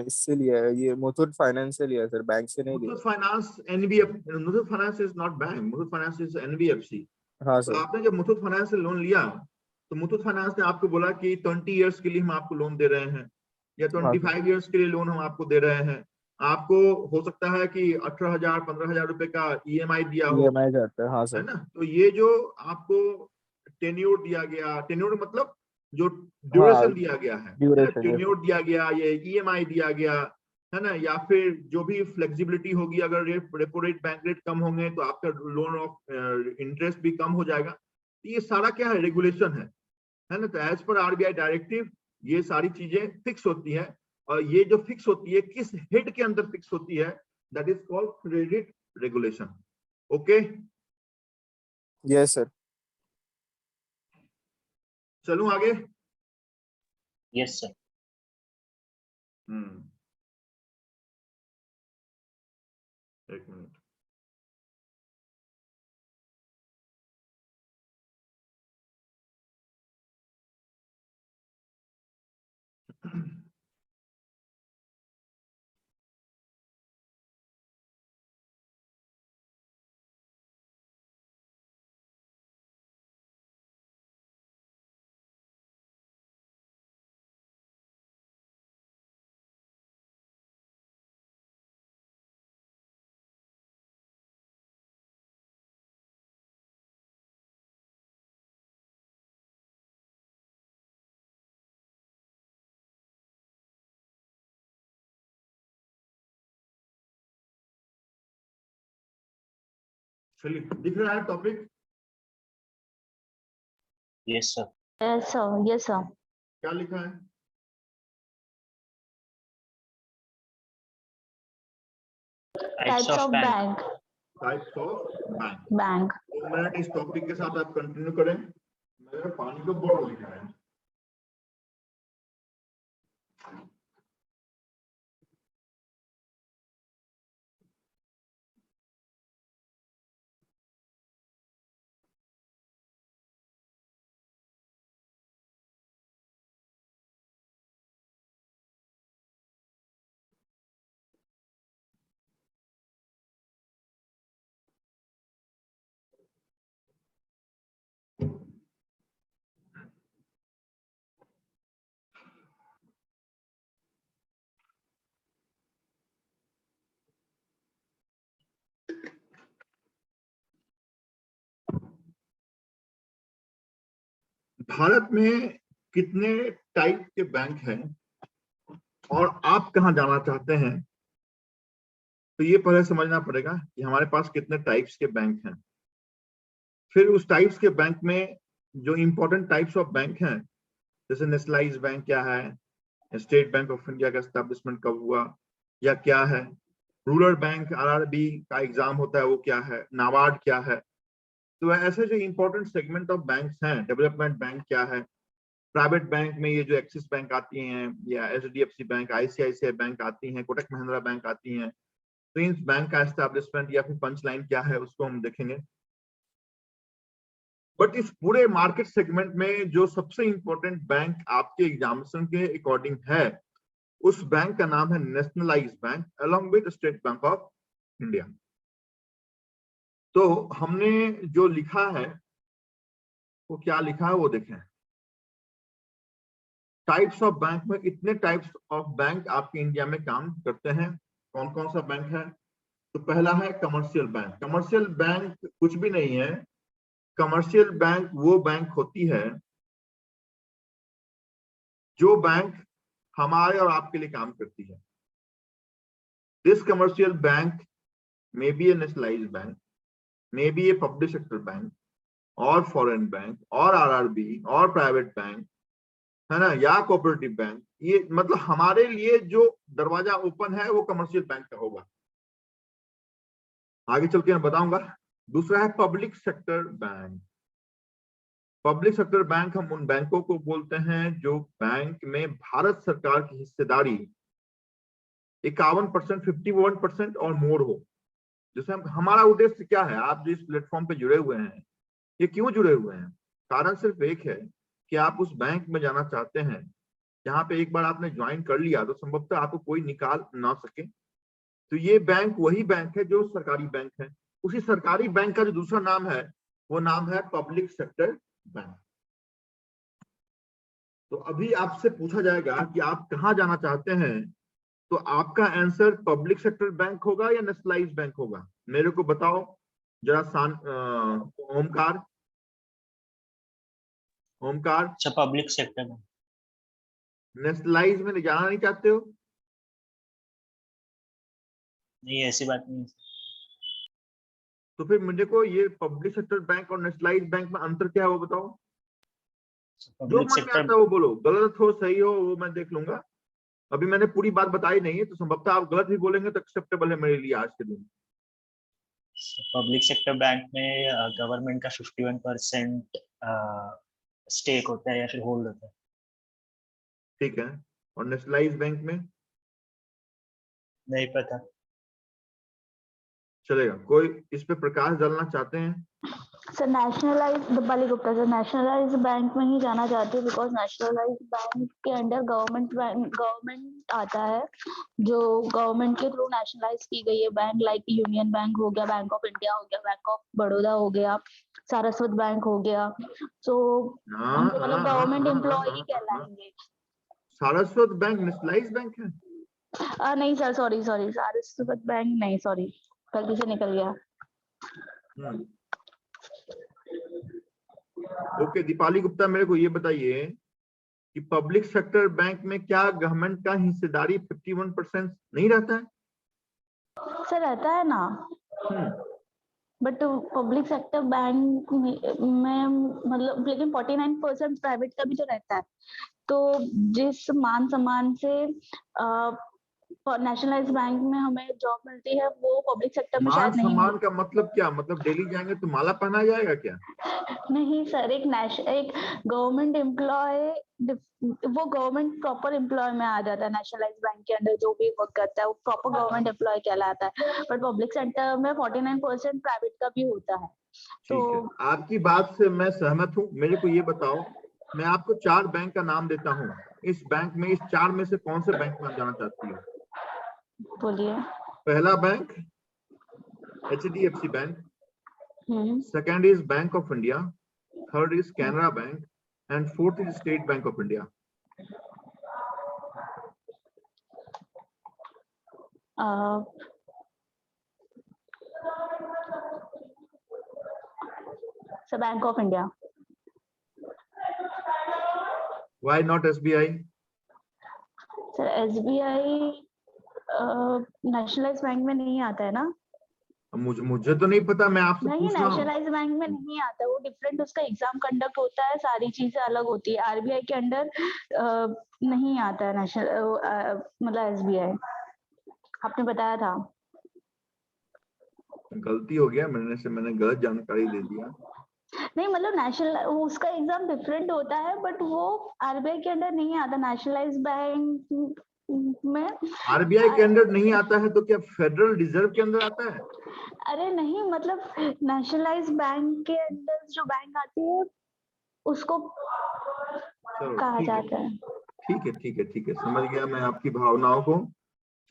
इससे लिया है, ये मुथूट फाइनेंस से लिया है सर, बैंक से नहीं लिया। Muthoot finance NBF, Muthoot finance is not bank, Muthoot finance is NBFC. हाँ तो सर। आपने जब मुथूट फाइनेंस से लोन लिया तो मुथूट फाइनेंस ने आपको बोला कि 20 इयर्स के लिए हम आपको लोन दे रहे हैं या हाँ 25 इयर्स के लिए लोन हम आपको दे रहे हैं। आपको हो सकता है कि 18,000 15,000 रुपए का ईएमआई दिया हो, ईएमआई जाता है, हाँ है सर। ना। तो ये जो आपको टेन्योर दिया गया, टेन्योर मतलब जो हाँ, ड्यूरेशन दिया गया है, ड्यूरेशन, यस टेन्योर दिया गया, ये ईएमआई दिया गया, है ना, या फिर जो भी फ्लेक्सिबिलिटी होगी, अगर रेपो रेट बैंक रेट कम होंगे तो आपका लोन ऑफ इंटरेस्ट भी कम हो जाएगा। तो ये सारा क्या है? रेगुलेशन है ना। तो एज पर आरबीआई डायरेक्टिव ये सारी चीजें फिक्स होती है, और ये जो फिक्स होती है किस हेड के अंदर फिक्स होती है, that is called credit regulation. Okay, yes sir. चलूं आगे? Yes sir. हम्म, एक मिनट। चलिए, दिख रहा है topic? Yes sir. Yes sir. Yes sir. क्या लिखा है? Types of bank. Types of bank. Bank. 2 minute इस टॉपिक के साथ आप कंटिन्यू करें। मेरे पानी का बोतल लिखा है। भारत में कितने टाइप के बैंक हैं और आप कहाँ जाना चाहते हैं, तो ये पहले समझना पड़ेगा कि हमारे पास कितने टाइप्स के बैंक हैं। फिर उस टाइप्स के बैंक में जो इंपॉर्टेंट टाइप्स ऑफ बैंक हैं, जैसे नेशनलाइज बैंक क्या है, स्टेट बैंक ऑफ इंडिया का एस्टेब्लिशमेंट कब हुआ या क्या है, रूरल बैंक आरआरबी का एग्जाम होता है वो क्या है, नाबार्ड क्या है। तो ऐसे जो इंपॉर्टेंट सेगमेंट ऑफ बैंक्स हैं, डेवलपमेंट बैंक क्या है, प्राइवेट बैंक में ये जो एक्सिस बैंक आती हैं या एचडीएफसी बैंक, आईसीआईसीआई बैंक आती हैं, कोटक महिंद्रा बैंक आती हैं, तो इन बैंक का एस्टेब्लिशमेंट या फिर पंच लाइन क्या है उसको हम देखेंगे। बट इस पूरे मार्केट सेगमेंट में जो सबसे इंपॉर्टेंट बैंक आपके एग्जामिनेशन के अकॉर्डिंग है, उस बैंक का नाम है nationalise bank along with state bank of India. तो हमने जो लिखा है वो क्या लिखा है वो देखें। टाइप्स ऑफ बैंक में इतने टाइप्स ऑफ बैंक आपके इंडिया में काम करते हैं। कौन कौन सा बैंक है? तो पहला है कमर्शियल बैंक। कमर्शियल बैंक कुछ भी नहीं है, कमर्शियल बैंक वो बैंक होती है जो बैंक हमारे और आपके लिए काम करती है। This commercial bank may be A nationalised bank, may be a public sector bank और फॉरेन बैंक और आरआरबी और प्राइवेट बैंक, है ना, या कोऑपरेटिव बैंक। ये मतलब हमारे लिए जो दरवाजा ओपन है वो कमर्शियल बैंक का होगा। आगे चल के मैं बताऊंगा। दूसरा है public sector bank. Public sector bank हम उन बैंकों को बोलते हैं जो बैंक में भारत सरकार की हिस्सेदारी 51%, 51% और मोर हो। जैसे हमारा उद्देश्य क्या है, आप जिस प्लेटफॉर्म पे जुड़े हुए हैं, ये क्यों जुड़े हुए हैं? कारण सिर्फ एक है कि आप उस बैंक में जाना चाहते हैं जहां पे एक बार आपने ज्वाइन कर लिया तो संभवतः आपको कोई निकाल ना सके। तो ये बैंक वही बैंक है जो सरकारी बैंक है। उसी सरकारी बैंक का जो दूसरा नाम है वो नाम है पब्लिक सेक्टर बैंक। तो अभी आपसे पूछा जाएगा कि आप कहाँ जाना चाहते हैं, तो आपका आंसर पब्लिक सेक्टर बैंक होगा या नेशनलाइज्ड बैंक होगा? मेरे को बताओ जरा। ओमकार, ओमकार, अच्छा पब्लिक सेक्टर में। नेशनलाइज में जाना नहीं चाहते हो? नहीं ऐसी बात नहीं। तो फिर मुझे को ये पब्लिक सेक्टर बैंक और नेशनलाइज्ड बैंक में अंतर क्या है वो बताओ। जो पब्लिक मन में सेक्टर आता है वो बोलो, गलत हो सही हो वो मैं देख लूंगा। अभी मैंने पूरी बात बताई नहीं है, तो संभवतः आप गलत भी बोलेंगे तो एक्सेप्टेबल है मेरे लिए आज के दिन। पब्लिक सेक्टर बैंक में गवर्नमेंट का 51% स्टेक होता है या फिर होल्ड होता है। ठीक है। और नेशनलाइज्ड बैंक में नहीं पता। चलेगा। कोई इस पे प्रकाश डालना चाहते हैं? Sir nationalise, Deepali Gupta sir, nationalise bank में ही जाना चाहती हूँ बिकॉज नेशनलाइज बैंक के अंडर गवर्नमेंट आता है, जो गवर्नमेंट के थ्रू नेशनलाइज की गई है बैंक, लाइक यूनियन बैंक हो गया, बैंक ऑफ इंडिया हो गया, बैंक ऑफ बड़ौदा हो गया, सारस्वत बैंक हो गया। तो हम तो मतलब गवर्नमेंट एम्प्लॉय कहलाएंगे। सारस्वत बैंक नेशनलाइज्ड बैंक है? नहीं sir, sorry sorry, Saraswat bank नहीं, सॉरी गलती से निकल गया। ओके दीपाली गुप्ता, मेरे को ये बताइए कि पब्लिक सेक्टर बैंक में क्या गवर्नमेंट का हिस्सेदारी 51% नहीं रहता है? सर रहता है ना, बट पब्लिक सेक्टर बैंक में मतलब लेकिन 49% प्राइवेट का भी तो रहता है। तो जिस मान सम्मान से नेशनलाइज बैंक में हमें जॉब मिलती है वो पब्लिक सेक्टर में मान शायद नहीं सम्मान मिलती। का मतलब क्या? मतलब डेली जाएंगे तो माला पहना जाएगा क्या? नहीं सर, एक गवर्नमेंट एम्प्लॉय, वो गवर्नमेंट प्रॉपर एम्प्लॉय में आ जाता है। नेशनलाइज बैंक के अंडर जो भी वर्क करता है वो प्रॉपर गवर्नमेंट एम्प्लॉय कहलाता है। बट पब्लिक सेक्टर में 49% प्राइवेट का भी होता है। ठीक है, आपकी बात से मैं सहमत हूँ। मेरे को ये बताओ, मैं आपको 4 बैंक का नाम देता हूँ, इस बैंक में, इस 4 में से कौन से बैंक में आप जाना चाहती हो? बोलिए। पहला bank HDFC bank, second is bank of India, third is Canara bank and fourth is state bank of India. Bank of India. Why not SBI? Sir SBI nationalise bank में नहीं आता है ना? मुझे तो नहीं पता, मैं आपसे नहीं, पूछ रहा हूँ। नेशनलाइज बैंक में नहीं आता, वो डिफरेंट, उसका एग्जाम कंडक्ट होता है, सारी चीजें अलग होती है। RBI के अंडर नहीं आता है नेशनल मतलब SBI, आपने बताया था। गलती हो गया मैंने गलत जानकारी दे दिया। नहीं मतलब नेशनल उसका एग्जाम डिफरेंट होता है, बट वो RBI के अंडर नहीं आता। नेशनलाइज बैंक में RBI के अंदर नहीं आता है तो क्या फेडरल रिजर्व के अंदर आता है? अरे नहीं, मतलब नेशनलाइज बैंक के अंदर जो बैंक आती है उसको चलो कहा ठीक है, जाता है। ठीक है, ठीक है, ठीक है, समझ गया मैं आपकी भावनाओं को।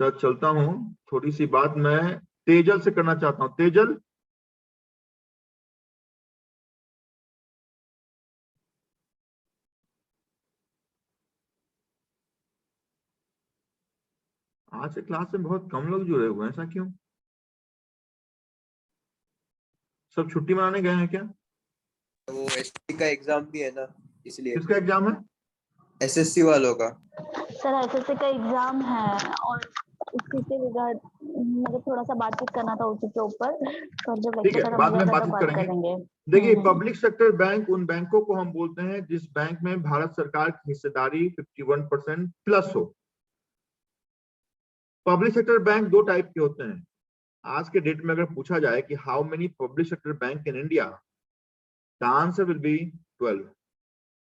चलता हूँ। थोड़ी सी बात मैं तेजल से करना चाहता हूँ। तेजल, आज से क्लास में बहुत कम लोग जुड़े हुए हैं, ऐसा क्यों? सब छुट्टी मनाने गए हैं क्या? वो एसएससी का एग्जाम भी है ना, इसलिए। किसका एग्जाम है? एसएससी वालों का। सर SSC का एग्जाम है और उसी के रिगार्ड मतलब थोड़ा सा बातचीत करना था उसी के ऊपर, और जब ठीक लेक्चर है, खत्म बाद हो में जाएगा तो बातचीत बात करेंगे। करेंगे। देखिए, पब्लिक सेक्टर बैंक उन बैंकों को हम बोलते हैं जिस बैंक में भारत सरकार की हिस्सेदारी 51% प्लस हो। पब्लिक सेक्टर बैंक दो टाइप के होते हैं। आज के डेट में अगर पूछा जाए कि how many public sector bank in India, the answer will be 12।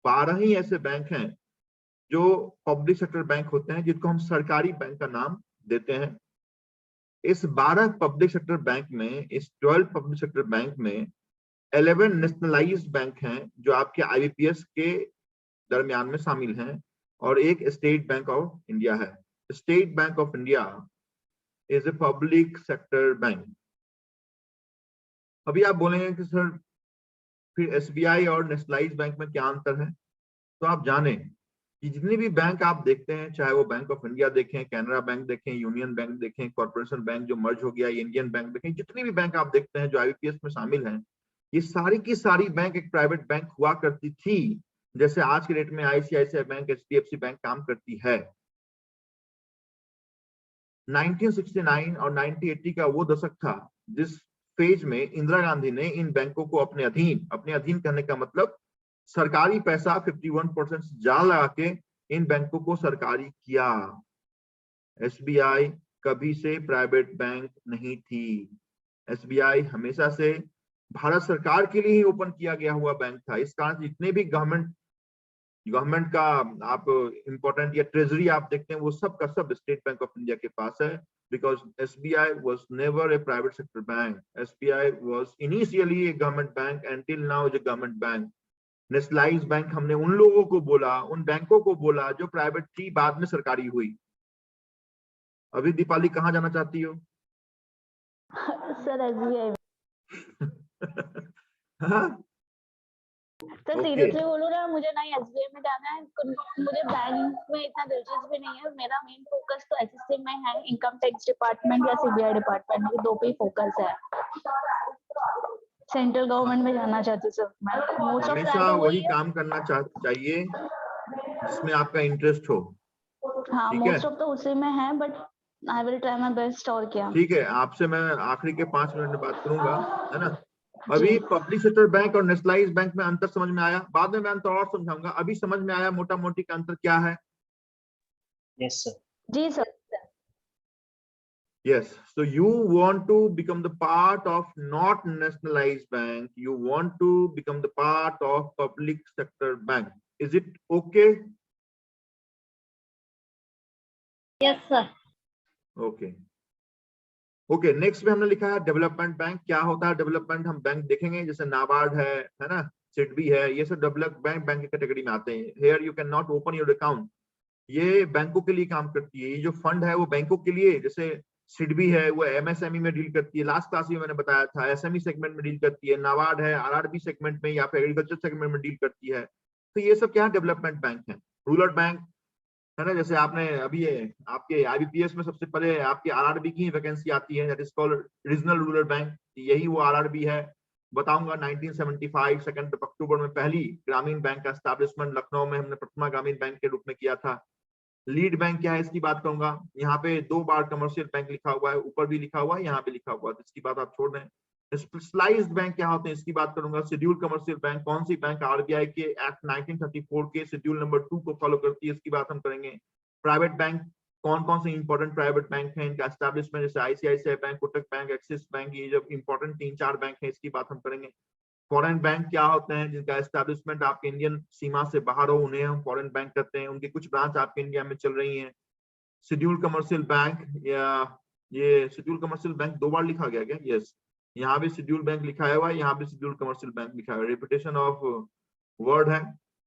12 ही ऐसे बैंक हैं जो पब्लिक सेक्टर बैंक होते हैं, जिनको हम सरकारी बैंक का नाम देते हैं। इस 12 पब्लिक सेक्टर बैंक में, इस 12 पब्लिक सेक्टर बैंक में 11 नेशनलाइज्ड बैंक हैं जो आपके IBPS के दरमियान में शामिल हैं, और एक स्टेट बैंक ऑफ इंडिया है। State bank of India is a public sector bank. अभी आप बोलेंगे कि सर फिर SBI और नेशनलाइज्ड बैंक में क्या अंतर है? तो आप जाने कि जितने भी बैंक आप देखते हैं, चाहे वो बैंक ऑफ इंडिया देखें, कैनरा बैंक देखें, यूनियन बैंक देखें, कॉर्पोरेशन बैंक जो मर्ज हो गया, इंडियन बैंक देखें, जितने भी बैंक आप देखते हैं जो IBPS में शामिल हैं, ये सारी की सारी बैंक एक प्राइवेट बैंक हुआ करती थी, जैसे आज के डेट में ICICI बैंक, HDFC बैंक काम करती है। 1969 और 1980 का वो दशक था जिस फेज में इंदिरा गांधी ने इन बैंकों को अपने अधीन करने का मतलब सरकारी पैसा 51% ज्यादा लगा के इन बैंकों को सरकारी किया। SBI कभी से प्राइवेट बैंक नहीं थी। SBI हमेशा से भारत सरकार के लिए ही ओपन किया गया हुआ बैंक था। इस कारण जितने भी गवर्नमेंट का आप इंपॉर्टेंट या ट्रेजरी आप देखते हैं, वो सब का सब स्टेट बैंक ऑफ इंडिया के पास है, because SBI was never a private sector bank. SBI was initially a government bank and till now is a government bank. Nationalised bank हमने उन लोगों को बोला, उन बैंकों को बोला जो प्राइवेट थी, बाद में सरकारी हुई। अभी दीपाली कहाँ जाना चाहती हो? Sir SBI। हाँ? Sir Okay. सीरियसली बोलो ना, मुझे ना SBI में जाना है, मुझे बैंक में इतना दिलचस्पी नहीं है। मेरा मेन फोकस तो SSC में है, इनकम टैक्स डिपार्टमेंट या CBI डिपार्टमेंट, मेरे दो पे ही फोकस है। सेंट्रल गवर्नमेंट में जाना चाहती हूँ सर मैं। मोस्ट ऑफ हमेशा वही काम करना चाहिए जिसमें आपका इंटरेस्ट हो। हाँ, ठीक है? मोस्ट ऑफ तो उसी में है, but I will try my best. और क्या? ठीक है, आपसे मैं आखिरी के 5 मिनट में बात करूंगा, है ना? अभी पब्लिक सेक्टर बैंक और नेशनलाइज्ड बैंक में अंतर समझ में आया? बाद में मैं अंतर और समझाऊंगा। अभी समझ में आया मोटा मोटी का अंतर क्या है? Yes sir. जी sir. Yes, so you want to become the part of not nationalized bank, you want to become the part of public sector bank. Is it okay? Yes sir. Okay. Okay, next में हमने लिखा है development bank. क्या होता है development? हम bank देखेंगे, जैसे नाबार्ड है ना, सिडबी है, ये सब डेवलपमेंट बैंक की कैटेगरी में आते हैं। Here you can not open your account. ये बैंकों के लिए काम करती है। ये जो फंड है वो बैंकों के लिए, जैसे सिडबी है वो MSME में डील करती है, लास्ट क्लास में मैंने बताया था SME सेगमेंट में डील करती है। नाबार्ड है RRB सेगमेंट में या फिर एग्रीकल्चर सेगमेंट में डील करती है। तो ये सब क्या है? डेवलपमेंट बैंक है। रूरल बैंक है ना, जैसे आपने अभी आपके IBPS में सबसे पहले आपकी RRB की वैकेंसी आती है, that is called regional rural bank, यही वो RRB है। बताऊंगा 1975 2 अक्टूबर में पहली ग्रामीण बैंक का एस्टैब्लिशमेंट लखनऊ में हमने प्रथमा ग्रामीण बैंक के रूप में किया था। लीड बैंक क्या है इसकी बात करूंगा। यहाँ पे 2 बार कमर्शियल बैंक लिखा हुआ है, ऊपर भी लिखा हुआ है, यहाँ पे लिखा हुआ है, इसकी बात आप छोड़ दें। स्पेशलाइज्ड बैंक क्या होते हैं इसकी बात करूंगा। शेड्यूल कमर्शियल बैंक कौन सी बैंक आरबीआई के एक्ट 1934 के शेड्यूल नंबर 2 को फॉलो करती है, इसकी बात हम करेंगे। प्राइवेट बैंक कौन कौन से इंपॉर्टेंट प्राइवेट बैंक हैं, इनका एस्टैब्लिशमेंट, जैसे ICICI bank, Kotak bank, axis bank, ये जब इंपॉर्टेंट 3-4 बैंक है इसकी बात हम करेंगे। फॉरेन बैंक क्या होते हैं जिनका एस्टैब्लिशमेंट आपके इंडियन सीमा से बाहर हो, उन्हें हम फॉरेन बैंक कहते हैं, उनकी कुछ ब्रांच आपके इंडिया में चल रही हैं। शेड्यूल कमर्शियल बैंक, या ये शेड्यूल कमर्शियल बैंक 2 बार लिखा गया क्या? यस, यहाँ भी शेड्यूल बैंक लिखा हुआ है, यहाँ भी शेड्यूल कमर्शियल बैंक लिखा हुआ है, रिपीटेशन ऑफ वर्ड है।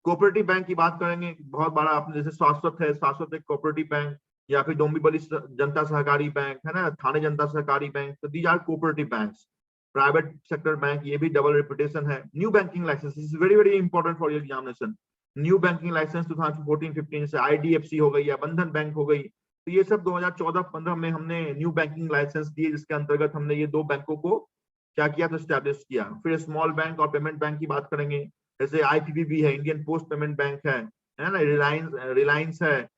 कोऑपरेटिव बैंक की बात करेंगे, बहुत बड़ा आपने जैसे शाश्वत है, शाश्वत एक कोऑपरेटिव बैंक, या फिर डोंबिवली जनता सहकारी बैंक है ना, थाने जनता सहकारी बैंक, तो these are cooperative banks. Private sector bank, ये भी डबल रिपीटेशन है। New banking licence is very very important for your examination. New banking licence 2014-15 से आईडीएफसी हो गई या बंधन बैंक हो गई, तो ये सब 2014-15 में हमने न्यू बैंकिंग लाइसेंस दिए, जिसके अंतर्गत हमने ये 2 बैंकों को क्या किया, तो स्टैब्लिश किया। फिर स्मॉल बैंक और पेमेंट बैंक की बात करेंगे, जैसे आईपीपीबी है, इंडियन पोस्ट पेमेंट बैंक है ना, रिलायंस है,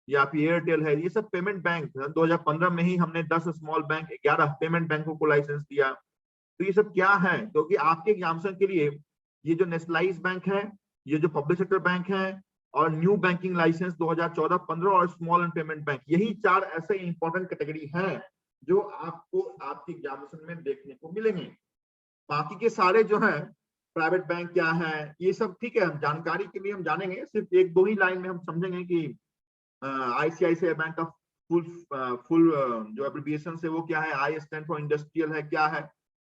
या फिर एयरटेल है, ये सब पेमेंट बैंक। 2015 में ही हमने 10 स्मॉल बैंक, 11 पेमेंट बैंकों को लाइसेंस दिया। तो ये सब क्या है, क्योंकि आपके एग्जामिनेशन के लिए ये जो नेशनलाइज बैंक है, ये जो पब्लिक सेक्टर बैंक है, और न्यू बैंकिंग लाइसेंस 2014-15 और स्मॉल एंड पेमेंट बैंक, यही 4 ऐसे इंपॉर्टेंट कैटेगरी हैं जो आपको आपके एग्जामिनेशन में देखने को मिलेंगे। बाकी के सारे जो है प्राइवेट बैंक क्या है, ये सब ठीक है, हम जानकारी के लिए हम जानेंगे, सिर्फ 1-2 ही लाइन में हम समझेंगे कि आईसीआईसीआई बैंक का फुल जो एब्रिविएशन है वो क्या है, आई स्टैंड फॉर इंडस्ट्रियल है, क्या है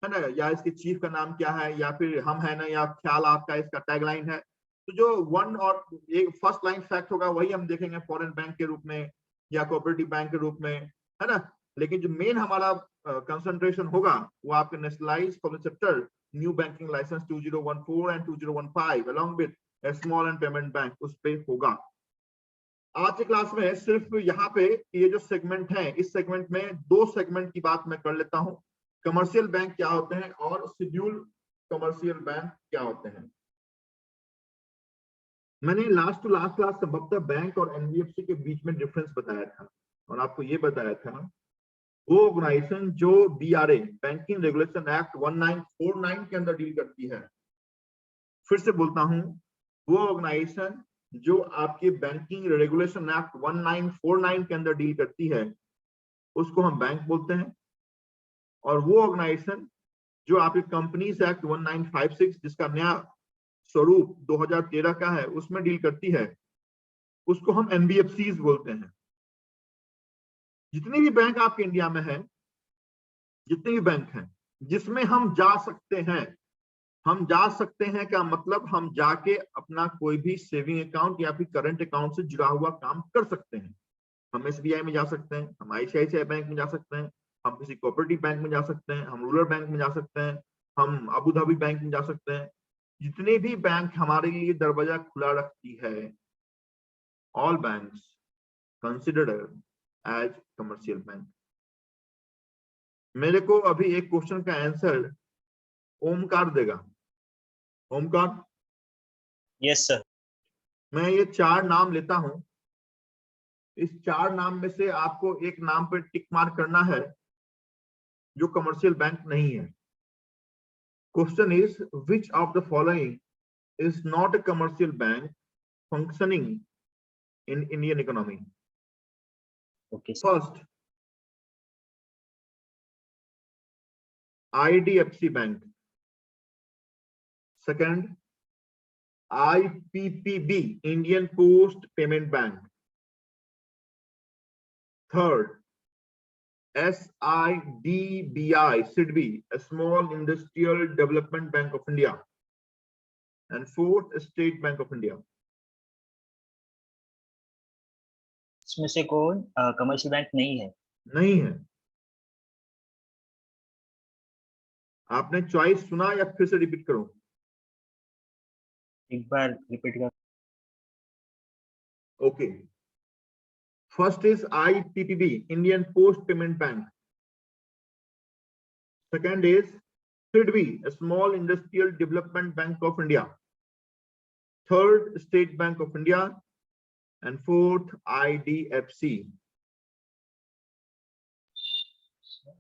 ना, या इसके चीफ का नाम क्या है, या फिर हम है ना, या ख्याल आपका इसका टैगलाइन है। तो जो वन और एक फर्स्ट लाइन फैक्ट होगा वही हम देखेंगे फॉरेन बैंक के रूप में या कोऑपरेटिव बैंक के रूप में, है ना। लेकिन जो मेन हमारा कंसंट्रेशन होगा वो आपके nationalised public sector new banking licence 2014 and 2015 along with small and payment bank, उस पे होगा। आज की क्लास में सिर्फ यहाँ पे ये जो सेगमेंट है, इस सेगमेंट में 2 सेगमेंट की बात मैं कर लेता हूँ। कमर्शियल बैंक क्या होते हैं और शेड्यूल कमर्शियल बैंक क्या होते हैं। मैंने लास्ट टू लास्ट क्लास संभवतः बैंक और एनबीएफसी के बीच में डिफरेंस बताया था, और आपको ये बताया था वो ऑर्गेनाइजेशन जो बीआरए बैंकिंग रेगुलेशन एक्ट 1949 के अंदर डील करती है। फिर से बोलता हूं, वो ऑर्गेनाइजेशन जो आपके बैंकिंग रेगुलेशन एक्ट 1949 के अंदर डील करती है उसको हम बैंक बोलते हैं, और वो ऑर्गेनाइजेशन जो आपके कंपनीज एक्ट 1956 जिसका नया स्वरूप 2013 का है उसमें डील करती है, उसको हम एनबीएफसीज बोलते हैं। जितने भी बैंक आपके इंडिया में है, जितने भी बैंक हैं जिसमें हम जा सकते हैं, हम जा सकते हैं क्या मतलब, हम जाके अपना कोई भी सेविंग अकाउंट या फिर करंट अकाउंट से जुड़ा हुआ काम कर सकते हैं। हम एसबीआई में जा सकते हैं, हम आईसीआईसीआई बैंक में जा सकते हैं, हम किसी कोऑपरेटिव बैंक में जा सकते हैं, हम रूरल बैंक में जा सकते हैं, हम अबू धाबी बैंक में जा सकते हैं। जितने भी बैंक हमारे लिए दरवाजा खुला रखती है, all banks considered as commercial bank. मेरे को अभी एक क्वेश्चन का आंसर ओमकार देगा। Omkar, yes sir. मैं ये 4 नाम लेता हूं, इस 4 नाम में से आपको एक नाम पे टिक मार्क करना है जो कमर्शियल बैंक नहीं है। Question is which of the following is not a commercial bank functioning in Indian economy. Okay sir. First, IDFC bank. Second, IPPB Indian post payment bank. Third, SIDBI SIDBI small industrial development bank of India. And fourth, state bank of India. इसमें से कौन commercial bank नहीं है? नहीं है। आपने choice सुना या फिर से रिपीट करूं? एक बार रिपीट कर। Okay, first is IPPB Indian post payment bank. Second is SIDBI, a small industrial development bank of India. Third, State Bank of India, and fourth, IDFC.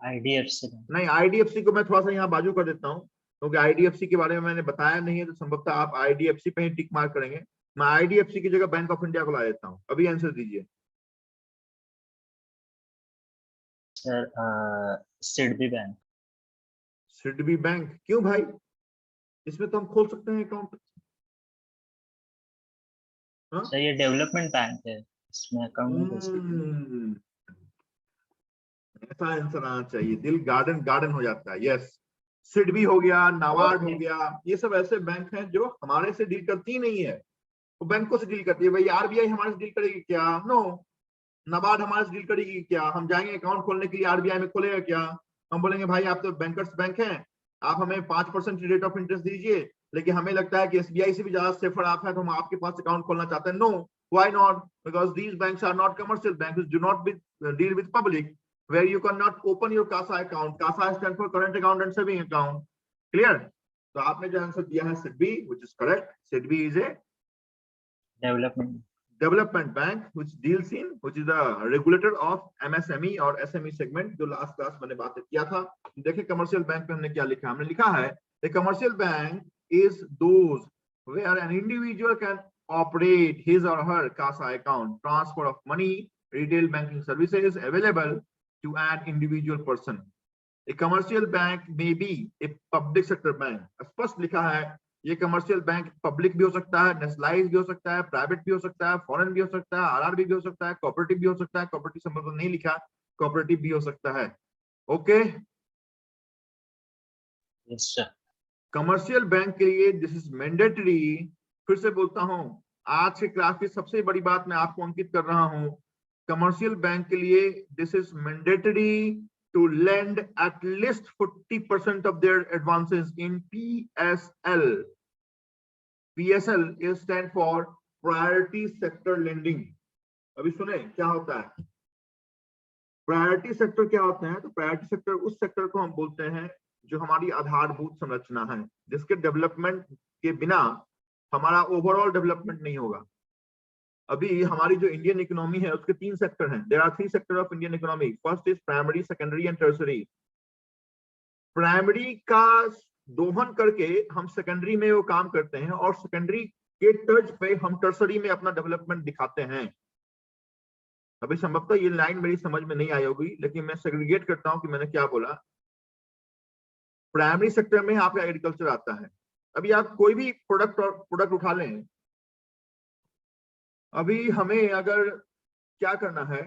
IDFC नहीं, IDFC को मैं थोड़ा सा यहाँ बाजू कर देता हूँ, क्योंकि IDFC के बारे में मैंने बताया नहीं है, तो संभवतः आप IDFC पे ही टिक मार्क करेंगे। मैं IDFC की जगह बैंक ऑफ इंडिया को ला देता हूँ। अभी आंसर दीजिए। Sir SIDBI bank. SIDBI bank क्यों भाई? इसमें तो हम खोल सकते हैं अकाउंट। सर ये डेवलपमेंट बैंक है, इसमें अकाउंट नहीं खोल सकते। ऐसा आंसर आना चाहिए, दिल गार्डन हो जाता है। यस, सिडबी हो गया, नाबार्ड हो गया, ये सब ऐसे बैंक हैं जो हमारे से डील करती ही नहीं है, वो बैंकों से डील करती है। भाई आरबीआई हमारे से डील करेगी क्या? नो। नाबार्ड हमारे से डील करेगी क्या? हम जाएंगे अकाउंट खोलने के लिए, आरबीआई में खोलेगा क्या? हम बोलेंगे भाई आप तो बैंकर्स बैंक हैं, आप हमें 5% रेट ऑफ इंटरेस्ट दीजिए, लेकिन हमें लगता है कि एसबीआई से भी ज्यादा सेफर आप है, तो हम आपके पास अकाउंट खोलना चाहते हैं। No, why not? Because these banks are not commercial banks, do not deal with public, where you cannot open your CASA account. CASA stands for current account and saving account. Clear? तो आपने जो answer दिया है SIDBI, which is correct. SIDBI is a development bank which deals in, which is the regulator of MSME और SME segment, जो last class मैंने बात किया था। देखिए कमर्शियल बैंक में हमने क्या लिखा, हमने लिखा है a commercial bank is those where an individual can operate his or her CASA account, transfer of money, retail banking services available to an individual person. A commercial bank may be a public sector bank. स्पष्ट लिखा है, ये commercial bank public भी हो सकता है, nationalise भी हो सकता है, प्राइवेट भी हो सकता है, फॉरेन भी हो सकता है, आरआरबी भी हो सकता है, कोऑपरेटिव भी हो सकता है, कोऑपरेटिव संबंध नहीं लिखा, कोऑपरेटिव भी हो सकता है। Okay, yes sir. Commercial bank के लिए दिस इज मैंडेटरी। फिर से बोलता हूं, आज के क्लास की सबसे बड़ी बात मैं आपको अंकित कर रहा हूं, कमर्शियल बैंक के लिए this is mandatory to lend at least 40% of their advances in PSL. PSL is stand for priority sector lending. अभी सुने क्या होता है प्रायोरिटी सेक्टर? क्या होते हैं? तो प्रायोरिटी सेक्टर उस सेक्टर को हम बोलते हैं जो हमारी आधारभूत संरचना है, जिसके डेवलपमेंट के बिना हमारा ओवरऑल डेवलपमेंट नहीं होगा। अभी हमारी जो इंडियन इकोनॉमी है उसके 3 सेक्टर हैं। There are 3 sector of Indian economy. First is primary, secondary and tertiary. Primary का दोहन करके हम सेकेंडरी में वो काम करते हैं, और सेकेंडरी के तर्ज पे हम टर्सरी में अपना डेवलपमेंट दिखाते हैं। अभी संभवतः ये लाइन मेरी समझ में नहीं आई होगी, लेकिन मैं सेग्रीगेट करता हूं कि मैंने क्या बोला। प्राइमरी सेक्टर में आपका एग्रीकल्चर आता है। अभी आप कोई भी प्रोडक्ट उठा लें, अभी हमें अगर क्या करना है,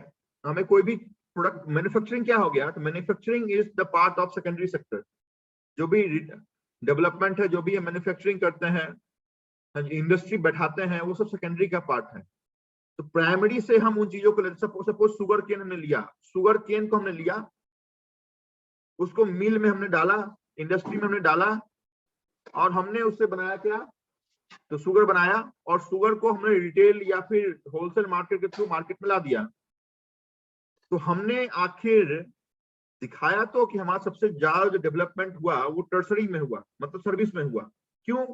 हमें कोई भी प्रोडक्ट मैन्युफैक्चरिंग क्या हो गया, तो manufacturing is the part of secondary sector. जो भी डेवलपमेंट है, जो भी मैन्युफैक्चरिंग करते हैं, इंडस्ट्री बैठाते हैं, वो सब सेकेंडरी का पार्ट है। तो प्राइमरी से हम उन चीजों को लेते, सपोज शुगर केन हमने लिया, शुगर केन को हमने लिया, उसको मिल में हमने डाला, इंडस्ट्री में हमने डाला, और हमने उससे बनाया क्या, तो शुगर बनाया, और शुगर को हमने रिटेल या फिर होलसेल मार्केट के थ्रू मार्केट में ला दिया। तो हमने आखिर दिखाया तो कि हमारा सबसे ज्यादा जो डेवलपमेंट हुआ वो टर्सरी में हुआ, मतलब सर्विस में हुआ। क्यों?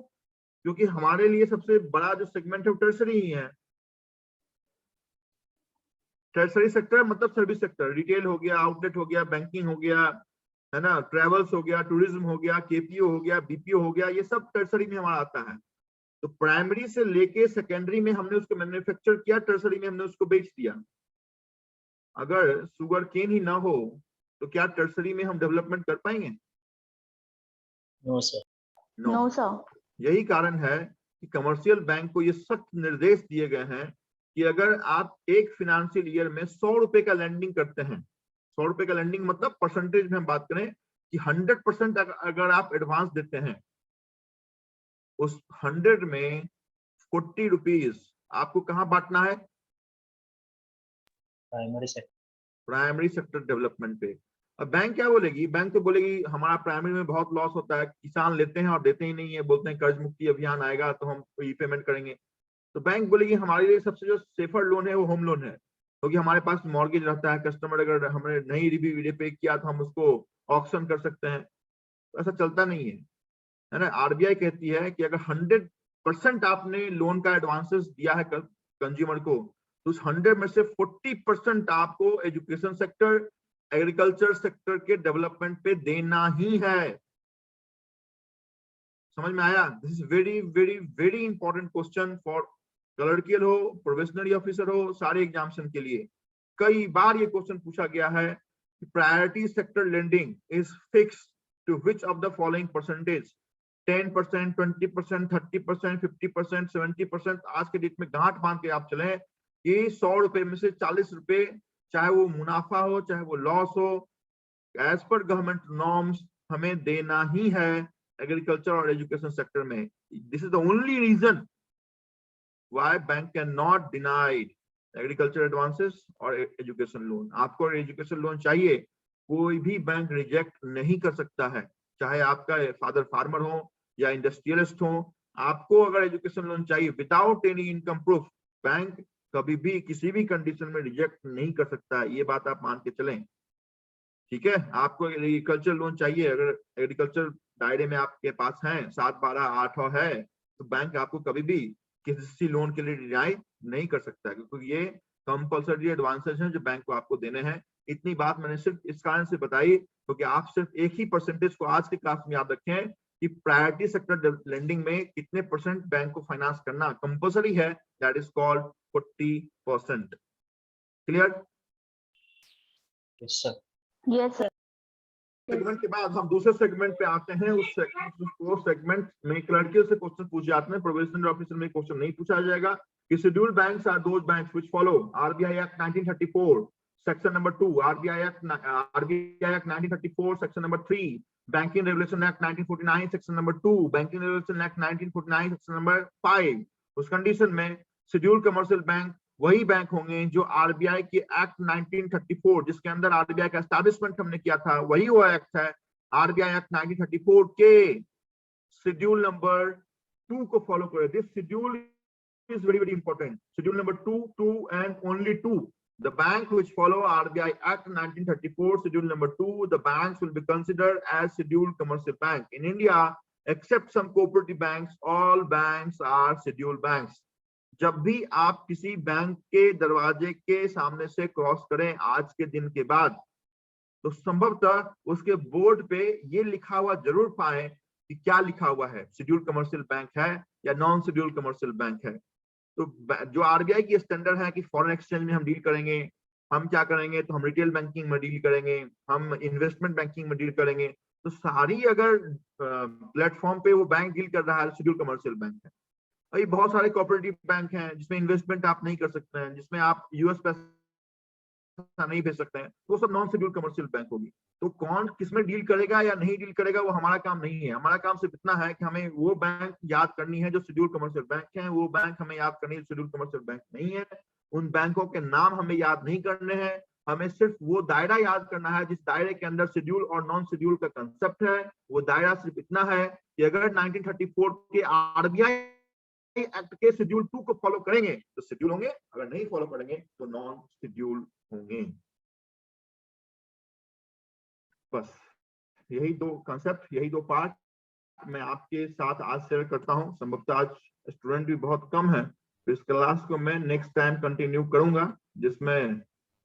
क्योंकि हमारे लिए सबसे बड़ा जो सेगमेंट है वो टर्सरी ही है। टर्सरी सेक्टर मतलब सर्विस सेक्टर, रिटेल हो गया, आउटलेट हो गया, बैंकिंग हो गया, है ना, ट्रेवल्स हो गया, टूरिज्म हो गया, केपीओ हो गया, बीपीओ हो गया, ये सब टर्सरी में हमारा आता है। तो प्राइमरी से लेके सेकेंडरी में हमने उसको मैन्युफैक्चर किया, टर्सरी में हमने उसको बेच दिया। अगर शुगर केन ही ना हो तो क्या टर्सरी में हम डेवलपमेंट कर पाएंगे? No sir. No sir. यही कारण है कि कमर्शियल बैंक को ये सख्त निर्देश दिए गए हैं कि अगर आप एक फाइनेंशियल ईयर में 100 रुपए का लैंडिंग करते हैं, 100 रुपए का लैंडिंग मतलब परसेंटेज में हम बात करें कि 100% अगर आप एडवांस देते हैं, उस 100 में 40 रुपीज आपको कहाँ बांटना है? प्राइमरी सेक्टर डेवलपमेंट पे। अब बैंक क्या बोलेगी? बैंक तो बोलेगी हमारा प्राइमरी में बहुत लॉस होता है, किसान लेते हैं और देते ही नहीं है, बोलते हैं कर्ज मुक्ति अभियान आएगा तो हम ई पेमेंट करेंगे। तो बैंक बोलेगी हमारे लिए सबसे जो सेफर लोन है वो होम लोन है, क्योंकि हमारे पास मॉर्गेज रहता है, कस्टमर अगर हमने नहीं रिपे किया तो हम उसको ऑक्शन कर सकते हैं। तो ऐसा चलता नहीं है ना। आरबीआई कहती है कि अगर 100% आपने लोन का एडवांसेस दिया है कंज्यूमर को, तो उस 100 में से 40% आपको एजुकेशन सेक्टर, एग्रीकल्चर सेक्टर के डेवलपमेंट पे देना ही है। समझ में आया? This is very very very important question for clerical हो, प्रोबेशनरी ऑफिसर हो, सारे एग्जामिनेशन के लिए। कई बार ये क्वेश्चन पूछा गया है कि priority sector lending is fixed to which of the following percentage, 10%, 20%, 30%, 50%, 70%। आज के डेट में गांठ बांध के आप चले कि 100 रुपए में से 40 रुपए, चाहे वो मुनाफा हो चाहे वो लॉस हो, एज पर गवर्नमेंट नॉर्म्स हमें देना ही है एग्रीकल्चर और एजुकेशन सेक्टर में। This is the only reason why bank can not denied agriculture advances और एजुकेशन लोन। आपको एजुकेशन लोन चाहिए, कोई भी बैंक रिजेक्ट नहीं कर सकता है, चाहे आपका फादर फार्मर हो या इंडस्ट्रियलिस्ट हो। आपको अगर एजुकेशन लोन चाहिए without any income proof, bank कभी भी किसी भी कंडीशन में रिजेक्ट नहीं कर सकता है। ये बात आप मान के चलें, ठीक है। आपको एग्रीकल्चर लोन चाहिए, अगर एग्रीकल्चर दायरे में आपके पास है 7, 12, 8 है, तो बैंक आपको कभी भी किसी लोन के लिए डिनाई नहीं कर सकता, क्योंकि ये कंपल्सरी एडवांसेस हैं जो बैंक को आपको देने हैं। इतनी बात मैंने सिर्फ इस कारण से बताई क्योंकि आप सिर्फ एक ही परसेंटेज को आज के क्लास में याद रखें कि प्रायोरिटी सेक्टर लेंडिंग में कितने % बैंक को फाइनेंस करना कंपल्सरी है, that is called 40%। Clear? Yes sir. Yes sir. Segment के बाद हम दूसरे सेगमेंट पे आते हैं। उस सेगमेंट में क्लर्कियल से क्वेश्चन पूछे जाते हैं, प्रोबेशनरी ऑफिसर में क्वेश्चन नहीं पूछा जाएगा। कि scheduled banks are those banks which follow RBI act 1934 section number 2, RBI act 1934 section number 3, banking regulation act 1949 section number 2, banking regulation act 1949 section number 5। उस कंडीशन में शेड्यूल्ड कमर्शियल बैंक वही bank होंगे जो RBI के act 1934, जिसके अंदर RBI का establishment हमने किया था, वही वो एक्ट है। आरबीआई एक्ट 1934 के शेड्यूल नंबर 2 को फॉलो करे। This schedule is very very important. Schedule number 2 and only 2, the bank which follow RBI Act 1934 schedule number 2, the banks will be considered as scheduled commercial bank. In India, except some cooperative banks, all banks are scheduled banks. जब भी आप किसी bank के दरवाजे के सामने से cross करें आज के दिन के बाद, तो संभवतः उसके बोर्ड पे ये लिखा हुआ जरूर पाए कि क्या लिखा हुआ है, शेड्यूल्ड कमर्शियल बैंक है या नॉन शेड्यूल्ड कमर्शियल बैंक है। तो जो आरबीआई की स्टैंडर्ड है कि फॉरेन एक्सचेंज में हम डील करेंगे, हम क्या करेंगे, तो हम रिटेल बैंकिंग में डील करेंगे, हम इन्वेस्टमेंट बैंकिंग में डील करेंगे। तो सारी अगर प्लेटफॉर्म पे वो बैंक डील कर रहा है, शेड्यूल्ड कमर्शियल बैंक है। अभी बहुत सारे कोऑपरेटिव बैंक हैं जिसमें इन्वेस्टमेंट आप नहीं कर सकते हैं, जिसमें आप यूएस पैसा नहीं भेज सकते हैं, तो सब नॉन शेड्यूल्ड कमर्शियल बैंक होगी। तो कौन किसमें डील करेगा या नहीं डील करेगा वो हमारा काम नहीं है। हमारा काम सिर्फ इतना है कि हमें वो बैंक याद करनी है जो शेड्यूल्ड कमर्शियल बैंक है, वो बैंक हमें याद करनी है शेड्यूल्ड कमर्शियल बैंक नहीं है। उन बैंकों के नाम हमें याद नहीं करने हैं, हमें सिर्फ वो दायरा याद करना है जिस दायरे के अंदर शेड्यूल और नॉन शेड्यूल का कंसेप्ट है। वो दायरा सिर्फ इतना है कि अगर 1934 के आरबीआई एक्ट के शेड्यूल 2 को फॉलो करेंगे तो शेड्यूल होंगे, अगर नहीं फॉलो करेंगे तो नॉन शेड्यूल होंगे। बस यही दो कंसेप्ट, यही दो पार्ट मैं आपके साथ आज शेयर करता हूं। संभवतः आज स्टूडेंट भी बहुत कम है, तो इस क्लास को मैं नेक्स्ट टाइम कंटिन्यू करूंगा, जिसमें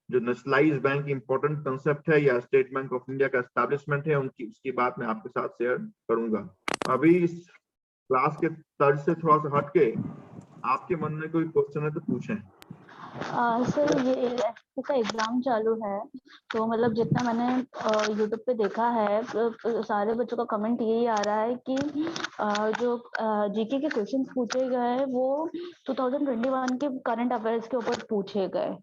जो नेशनलाइज्ड बैंक इंपॉर्टेंट कंसेप्ट है या स्टेट बैंक ऑफ इंडिया का एस्टैब्लिशमेंट है, उनकी उसकी बात मैं आपके साथ शेयर करूंगा। अभी इस क्लास के तर्ज से थोड़ा सा हटके आपके मन में कोई क्वेश्चन है तो पूछें। सर ये एसएससी का एग्जाम चालू है, तो मतलब जितना मैंने यूट्यूब पे देखा है तो सारे बच्चों का कमेंट यही आ रहा है कि जो जीके के क्वेश्चंस पूछे गए वो 2021 के करंट अफेयर्स के ऊपर पूछे गए।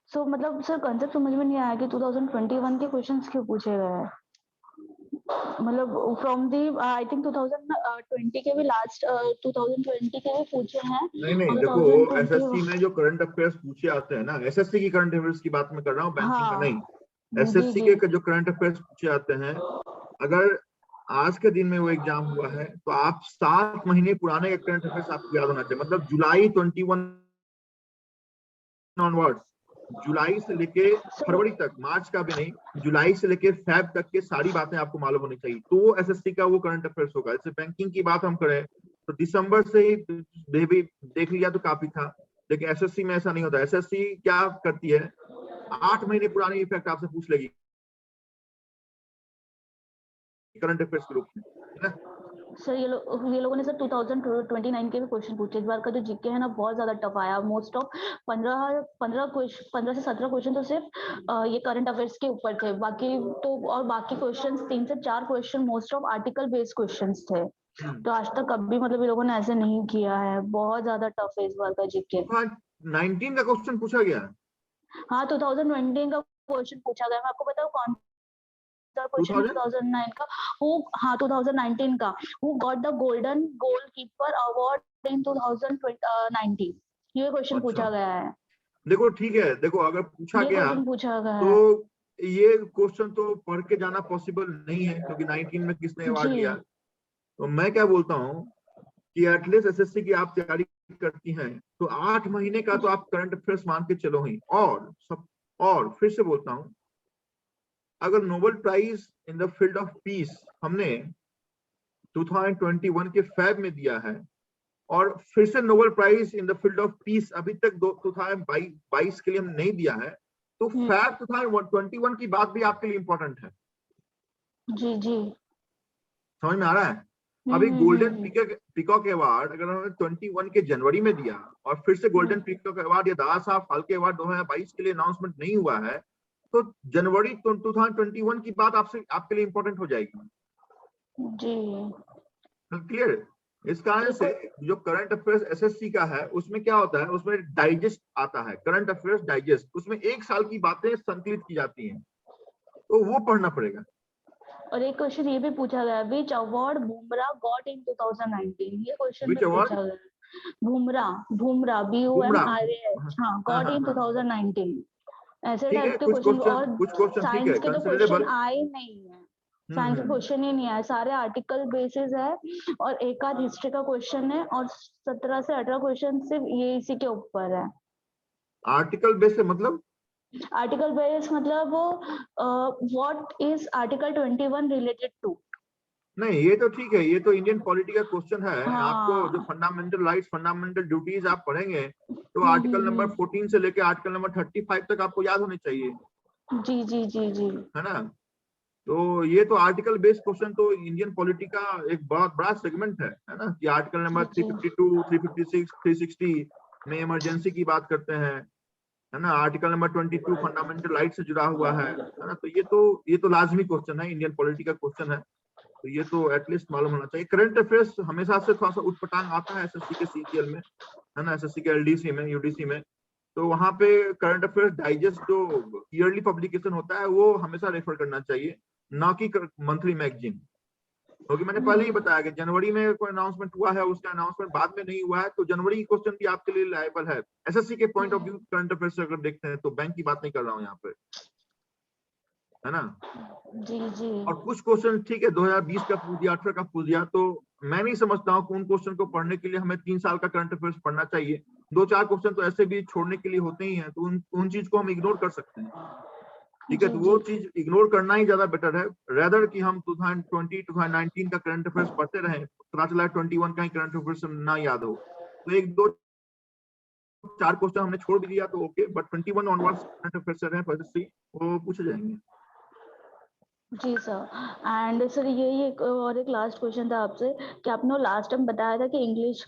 सो मतलब सर कंसेप्ट समझ में नहीं आया कि 2021 के क्वेश्चंस क्यों पूछे गए हैं। मतलब फ्रॉम दी आई थिंक 2020 के भी लास्ट 2020 के भी पूछे हैं। नहीं देखो, एसएससी में जो करंट अफेयर्स पूछे आते हैं ना, एसएससी की करंट अफेयर्स की बात मैं कर रहा हूँ, बैंकिंग का नहीं। एसएससी के जो करंट अफेयर्स पूछे आते हैं, अगर आज के दिन में वो एग्जाम हुआ है तो आप 7 महीने पुराने करंट अफेयर्स आपको याद होना चाहिए। मतलब जुलाई 21 ऑनवर्ड्स जुलाई से लेके फरवरी तक, मार्च का भी नहीं, जुलाई से लेके फेब तक के सारी बातें आपको मालूम होनी चाहिए, तो एसएससी का वो करंट अफेयर्स होगा। जैसे बैंकिंग की बात हम करें तो दिसंबर से ही भी देख लिया तो काफी था, लेकिन एसएससी में ऐसा नहीं होता। एसएससी क्या करती है, 8 महीने पुरानी इफेक्ट आपसे पूछ लेगी करंट अफेयर्स के रूप में, है ना। सर ये लोगों ने सर 2029 के भी क्वेश्चन पूछे। इस बार का जो जीके है ना बहुत ज्यादा टफ आया। मोस्ट ऑफ 15 से 17 क्वेश्चन तो सिर्फ ये करंट अफेयर्स के ऊपर थे, बाकी तो और बाकी क्वेश्चंस 3 से 4 question most of article based questions थे। तो आज तक कभी मतलब ये लोगों ने ऐसे नहीं किया है। बहुत ज्यादा टफ है इस बार का जीके। 19 का क्वेश्चन पूछा गया, हाँ 2020 का क्वेश्चन पूछा गया। मैं आपको बताऊं कौन क्वेश्चन 2009 का, who, हाँ 2019 का, who got the golden goalkeeper award in 2019, ये क्वेश्चन पूछा गया है। देखो ठीक है, देखो अगर पूछा ये गया क्वेश्चन पूछा गया है। तो ये क्वेश्चन तो पढ़ के जाना पॉसिबल नहीं है, क्योंकि 19 में किसने अवार्ड जी। लिया। तो मैं क्या बोलता हूँ कि एटलीस्ट एसएससी की आप तैयारी करती हैं तो 8 महीने का तो आप करंट अफेयर्स मान के चलो ही। और फिर से बोलता हूँ, अगर Nobel prize in the field of peace हमने 2021 के फेब में दिया है, और फिर से Nobel prize in the field of peace अभी तक 2022 के लिए हम नहीं दिया है, तो फेब 2021 की बात भी आपके लिए इंपॉर्टेंट है। जी जी समझ में आ रहा है। अभी गोल्डन पीकॉक अवार्ड अगर हमने 21 के जनवरी में दिया और फिर से गोल्डन पीकॉक अवार्ड या दादा साहब फाल्के अवार्ड 2022 के लिए अनाउंसमेंट नहीं हुआ है, तो जनवरी 2021 की बात आपके लिए इंपॉर्टेंट हो जाएगी। जी क्लियर। इस कारण से जो करंट अफेयर्स एसएससी का है उसमें क्या होता है, उसमें डाइजेस्ट आता है, करंट अफेयर्स डाइजेस्ट, उसमें 1 साल की बातें संकलित की जाती हैं, तो वो पढ़ना पड़ेगा। और एक क्वेश्चन ये भी पूछा गया, which award Bumrah got in 2019, ये क्वेश्चन भी पूछा गया। बुमराह BUMRAH, हाँ गॉट इन 2019, ऐसे टाइप के क्वेश्चन। और साइंस के तो क्वेश्चन आए नहीं है, साइंस का क्वेश्चन ही नहीं आया, सारे आर्टिकल बेसिस है और एक आध हिस्ट्री का क्वेश्चन है, और 17 से 18 क्वेश्चन सिर्फ ये इसी के ऊपर है। आर्टिकल बेस मतलब आर्टिकल बेस मतलब what is article 21 related to. नहीं, ये तो ठीक है, ये तो इंडियन पॉलिटी का क्वेश्चन है। हाँ। आपको जो फंडामेंटल राइट्स, फंडामेंटल ड्यूटीज आप पढ़ेंगे तो आर्टिकल नंबर 14 से लेके आर्टिकल नंबर 35 तक आपको याद होने चाहिए। जी जी जी जी है ना। तो ये तो आर्टिकल बेस्ड क्वेश्चन तो इंडियन पॉलिटी का एक बहुत बड़ा सेगमेंट है ना, कि आर्टिकल नंबर 352, 356, 360 में इमरजेंसी की बात करते हैं, है ना। आर्टिकल नंबर 22 फंडामेंटल राइट से जुड़ा हुआ है ना। तो ये तो लाजमी क्वेश्चन है, इंडियन पॉलिटी का क्वेश्चन है, तो ये तो एटलीस्ट मालूम होना चाहिए। करंट अफेयर्स हमेशा से थोड़ा सा उठपटांग आता है एसएससी के सीजीएल में, है ना, एसएससी के एलडीसी में, यूडीसी में, तो वहां पे करंट अफेयर्स डाइजेस्ट जो ईयरली पब्लिकेशन होता है वो हमेशा रेफर करना चाहिए, ना कि मंथली मैगजीन। क्योंकि मैंने पहले ही बताया कि जनवरी में कोई अनाउंसमेंट हुआ है, उसका अनाउंसमेंट बाद में नहीं हुआ है, तो जनवरी की क्वेश्चन भी आपके लिए लायबल है एसएससी के point of view. Current affairs अगर देखते हैं तो बैंक की बात नहीं कर रहा हूँ यहाँ पे, है ना। जी जी। और कुछ क्वेश्चन ठीक है 2020 का पूछ दिया, 18 का पूछ दिया, तो मैं नहीं समझता हूँ कि उन क्वेश्चन को पढ़ने के लिए हमें 3 साल का करंट अफेयर्स पढ़ना चाहिए। 2-4 क्वेश्चन तो ऐसे भी छोड़ने के लिए होते ही हैं, तो उन चीज को हम इग्नोर कर सकते हैं। ठीक है, तो वो चीज इग्नोर करना ही ज्यादा बेटर है, रेदर कि हम 2020 2019 का करंट अफेयर्स पढ़ते रहें, पता चला 21 का ही करंट अफेयर्स ना याद हो, तो 1-2-4 क्वेश्चन हमने छोड़ भी दिया तो okay, but 21 onwards current affairs है वो पूछे जाएंगे। जी सर। एंड सर यही एक लास्ट क्वेश्चन था आपसे, कि आपने लास्ट टाइम बताया था कि इंग्लिश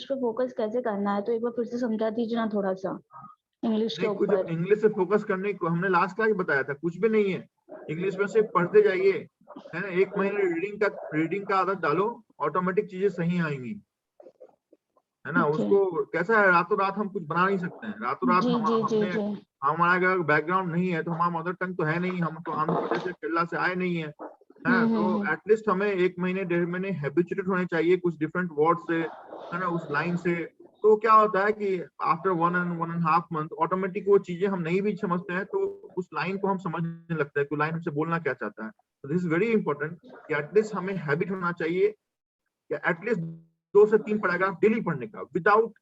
पे फोकस कैसे करना है, तो एक बार फिर से समझा दीजिए ना थोड़ा सा इंग्लिश के ऊपर। इंग्लिश से फोकस करने को हमने लास्ट क्लास बताया था, कुछ भी नहीं है, इंग्लिश में से पढ़ते जाइए, है ना। 1 महीने रीडिंग का आदत डालो, ऑटोमेटिक चीजें सही आएंगी, है ना। उसको कैसा है, रातों रात हम कुछ बना नहीं सकते हैं, रातों रात हमारा अगर बैकग्राउंड नहीं है तो हमारा मदर टंग तो है नहीं, हम तो आंध्र प्रदेश से केरला से आए नहीं है, तो एटलीस्ट हमें 1 महीने 1.5 महीने हैबिचुएटेड होने चाहिए कुछ डिफरेंट वर्ड से, है ना, उस लाइन से। तो क्या होता है कि आफ्टर 1.5 मंथ ऑटोमेटिक वो चीजें हम नहीं भी समझते हैं तो उस लाइन को हम समझने लगते हैं कि लाइन हमसे बोलना क्या चाहता है। तो दिस इज वेरी इंपॉर्टेंट कि एटलीस्ट हमें हैबिट होना चाहिए कि एटलीस्ट 2 से 3 पैराग्राफ डेली पढ़ने का, विदाउट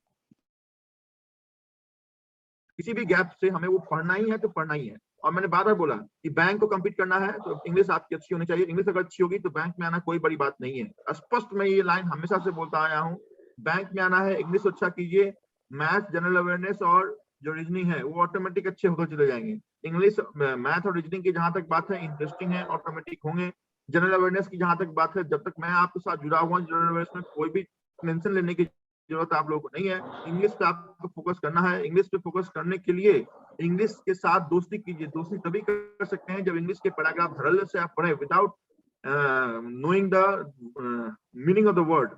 किसी भी गैप से हमें वो पढ़ना ही है तो पढ़ना ही है। और मैंने बार बार बोला कि बैंक को कम्पीट करना है तो इंग्लिश आपकी अच्छी होनी चाहिए। इंग्लिश अगर अच्छी होगी तो बैंक में आना कोई बड़ी बात नहीं है। स्पष्ट मैं ये लाइन हमेशा से बोलता आया हूँ, बैंक में आना है, इंग्लिश अच्छा कीजिए, मैथ, जनरल अवेयरनेस और जो रीजनिंग है वो ऑटोमेटिक अच्छे होते चले जाएंगे। इंग्लिश, मैथ और रीजनिंग की जहां तक बात है इंटरेस्टिंग है, ऑटोमेटिक होंगे। जनरल अवेयरनेस की जहां तक बात है, जब तक मैं आपके साथ जुड़ा हुआ जनरल अवेयरनेस में कोई भी टेंशन लेने की जरूरत आप लोगों को नहीं है। इंग्लिश पे आपको फोकस करना है। इंग्लिश पे फोकस करने के लिए इंग्लिश के साथ दोस्ती कीजिए। दोस्ती तभी कर सकते हैं जब इंग्लिश के पैराग्राफ धड़ल्ले से आप पढ़े without knowing the meaning of the word.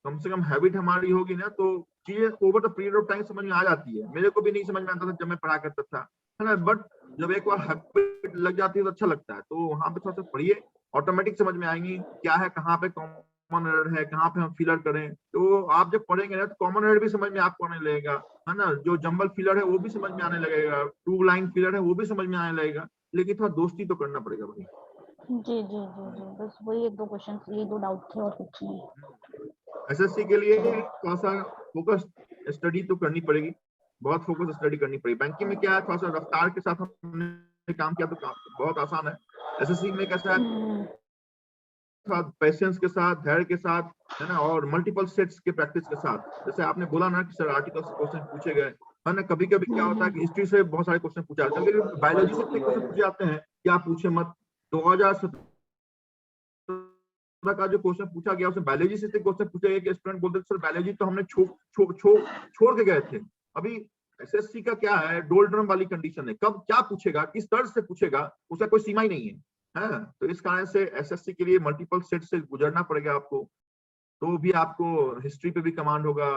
कम से कम हैबिट हमारी होगी ना तो चीजें over the period of time समझ में आ जाती है। मेरे को भी नहीं समझ में आता था जब मैं पढ़ा करता था, है ना, बट जब एक बार हैबिट लग जाती है तो अच्छा लगता है। तो वहां पे थोड़ा सा पढ़िए, ऑटोमेटिक समझ में आएंगी क्या है, कहाँ पे कॉमन एरर है, कहाँ पे हम फिलर करें। तो आप जब पढ़ेंगे ना तो कॉमन एरर भी समझ में आपको आने लगेगा, है ना, जो जंबल फिलर है वो भी समझ में आने लगेगा, 2 लाइन फिलर है वो भी समझ में आने लगेगा। लेकिन थोड़ा दोस्ती तो करना पड़ेगा भाई। जी जी जी जी, बस वही 1-2 क्वेश्चन, ये 2 डाउट थे और कुछ नहीं। एसएससी के लिए थोड़ा सा फोकस स्टडी तो करनी पड़ेगी, बहुत फोकस स्टडी करनी पड़ेगी। बैंकिंग में क्या है, थोड़ा सा रफ्तार के साथ हमने काम किया तो बहुत आसान है। एसएससी में कैसा है, थोड़ा पेशेंस के साथ, धैर्य के साथ, है ना, और मल्टीपल सेट्स के प्रैक्टिस के साथ। जैसे आपने बोला ना कि सर आर्टिकल से क्वेश्चन पूछे गए, है ना, कभी कभी क्या होता है कि हिस्ट्री से बहुत सारे क्वेश्चन पूछा जाते हैं, लेकिन बायोलॉजी से इतने क्वेश्चन पूछे जाते हैं कि आप पूछे मत। 2017 का जो क्वेश्चन पूछा गया उसमें बायोलॉजी से क्वेश्चन पूछे गए कि स्टूडेंट बोलते सर बायोलॉजी तो हमने छोड़ के गए थे। अभी एसएससी का क्या है, डोल ड्रम वाली कंडीशन है, कब क्या पूछेगा, किस तर्ज से पूछेगा, उसका कोई सीमा ही नहीं है, है ना। तो इस कारण से एसएससी के लिए मल्टीपल सेट से गुजरना पड़ेगा आपको। तो भी आपको हिस्ट्री पे भी कमांड होगा,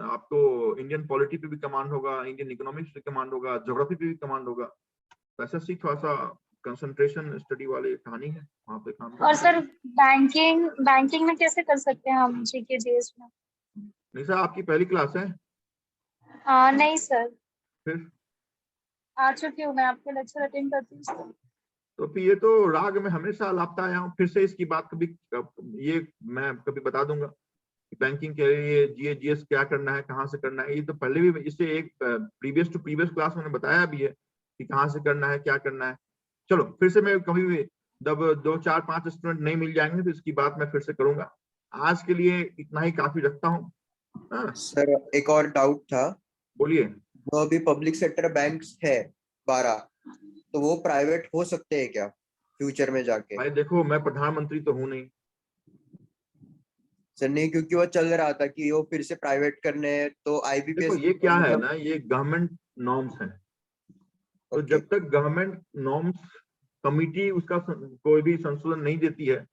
आपको इंडियन पॉलिटी पे भी कमांड होगा, इंडियन इकोनॉमिक्स पे कमांड होगा, ज्योग्राफी पे भी कमांड होगा। तो एसएससी थोड़ा सा कंसंट्रेशन स्टडी वाली कहानी है, वहां पे काम और सर बैंकिंग में कैसे कर सकते हैं हम जीके जीएस में? नहीं सर, आपकी पहली क्लास है? नहीं सर, फिर आ चुकी हूँ, मैं आपके लेक्चर अटेंड करती हूँ सर। तो फिर ये तो राग में हमेशा लापता आया हूँ, फिर से इसकी बात कभी ये मैं कभी बता दूंगा कि बैंकिंग के लिए जीएस क्या करना है, कहाँ से करना है। ये तो पहले भी इससे एक प्रीवियस टू प्रीवियस क्लास मैंने बताया भी है कि कहाँ से करना है, क्या करना है। चलो फिर से मैं कभी भी जब 2, 4, 5 स्टूडेंट नहीं मिल जाएंगे तो इसकी बात मैं फिर से करूंगा। आज के लिए इतना ही काफी रखता हूँ। सर एक और डाउट था, बोलिए। जो अभी पब्लिक सेक्टर बैंक्स है 12, तो वो प्राइवेट हो सकते हैं क्या फ्यूचर में जाके? भाई देखो, मैं प्रधानमंत्री तो हूँ नहीं सर नहीं, क्योंकि वो चल रहा था कि वो फिर से प्राइवेट करने हैं, तो देखो आईबीपीएस ये क्या है ना, ये गवर्नमेंट नॉर्म्स है। तो जब तक गवर्नमेंट नॉर्म्स कमिटी उसका कोई भी संशोधन नहीं देती है,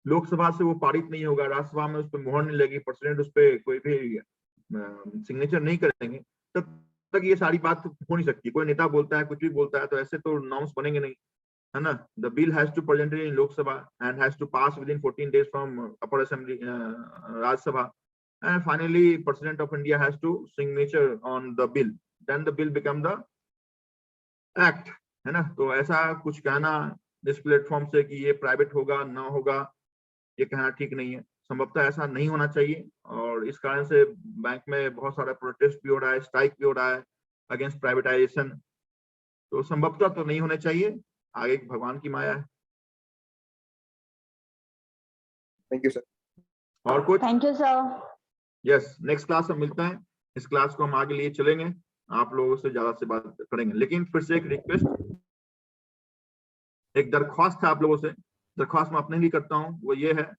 लोकसभा से वो पारित नहीं होगा, राज्यसभा में उस पर मुहर नहीं लगी, प्रेसिडेंट उस पर कोई भी सिग्नेचर नहीं करेंगे, तब तक ये सारी बात हो नहीं सकती। कोई नेता बोलता है, कुछ भी बोलता है, तो ऐसे तो नॉर्म्स बनेंगे नहीं, है ना। The bill has to presented in Lok Sabha and has to pass within 14 days from upper assembly, Rajya Sabha, and finally president of India has to signature on the bill, then the bill become the act, है ना। तो ऐसा कुछ कहना इस platform से कि ये प्राइवेट होगा ना होगा, ये कहना ठीक नहीं है। संभवतः ऐसा नहीं होना चाहिए, और इस कारण से बैंक में बहुत सारा प्रोटेस्ट भी हो रहा है, स्ट्राइक भी हो रहा है अगेंस्ट प्राइवेटाइजेशन। तो संभवतः तो नहीं होने चाहिए, आगे भगवान की माया है। Thank you sir. और कुछ? Thank you sir. Yes, next class में मिलते हैं। इस क्लास को हम आगे लिए चलेंगे, आप लोगों से ज्यादा से बात करेंगे। लेकिन फिर से एक रिक्वेस्ट, एक दरख्वास्त है आप लोगों से, दरख्वास्त मैं अपने लिए करता हूँ, वो ये है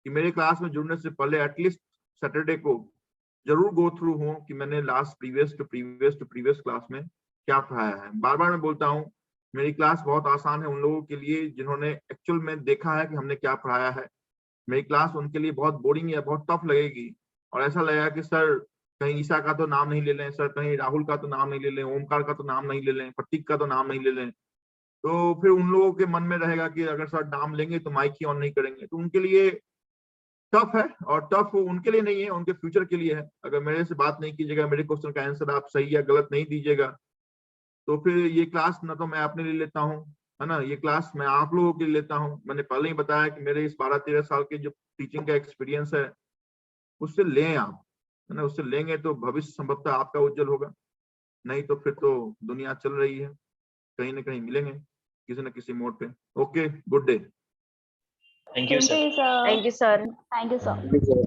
कि मेरे क्लास में जुड़ने से पहले एटलीस्ट सैटरडे को जरूर गो थ्रू हो कि मैंने last previous to previous class में क्या पढ़ाया है। बार बार मैं बोलता हूँ, मेरी क्लास बहुत आसान है उन लोगों के लिए जिन्होंने एक्चुअल में देखा है कि हमने क्या पढ़ाया है। मेरी क्लास उनके लिए बहुत बोरिंग या बहुत टफ लगेगी, और ऐसा लगेगा कि सर कहीं ईसा का तो नाम नहीं ले लें, सर कहीं राहुल का तो नाम नहीं ले लें, ओमकार का तो नाम नहीं ले लें, प्रतीक का तो नाम नहीं ले लें। तो फिर उन लोगों के मन में रहेगा कि अगर सर नाम लेंगे तो माइक ही ऑन नहीं करेंगे। तो उनके लिए टफ है, और टफ उनके लिए नहीं है, उनके फ्यूचर के लिए है। अगर मेरे से बात नहीं कीजिएगा, मेरे क्वेश्चन का आंसर आप सही या गलत नहीं दीजिएगा, तो फिर ये क्लास ना तो मैं अपने लिए लेता हूँ, है ना, ये क्लास मैं आप लोगों के लिए लेता हूँ। मैंने पहले ही बताया कि मेरे इस 12-13 साल के जो टीचिंग का एक्सपीरियंस है उससे लें आप, है ना, उससे लेंगे तो भविष्य संभवतः आपका उज्जवल होगा। नहीं तो फिर तो दुनिया चल रही है, कहीं ना कहीं मिलेंगे किसी न किसी मोड पे। Okay, good day. Thank you sir. Thank you, sir. Thank you, sir. Thank you, sir.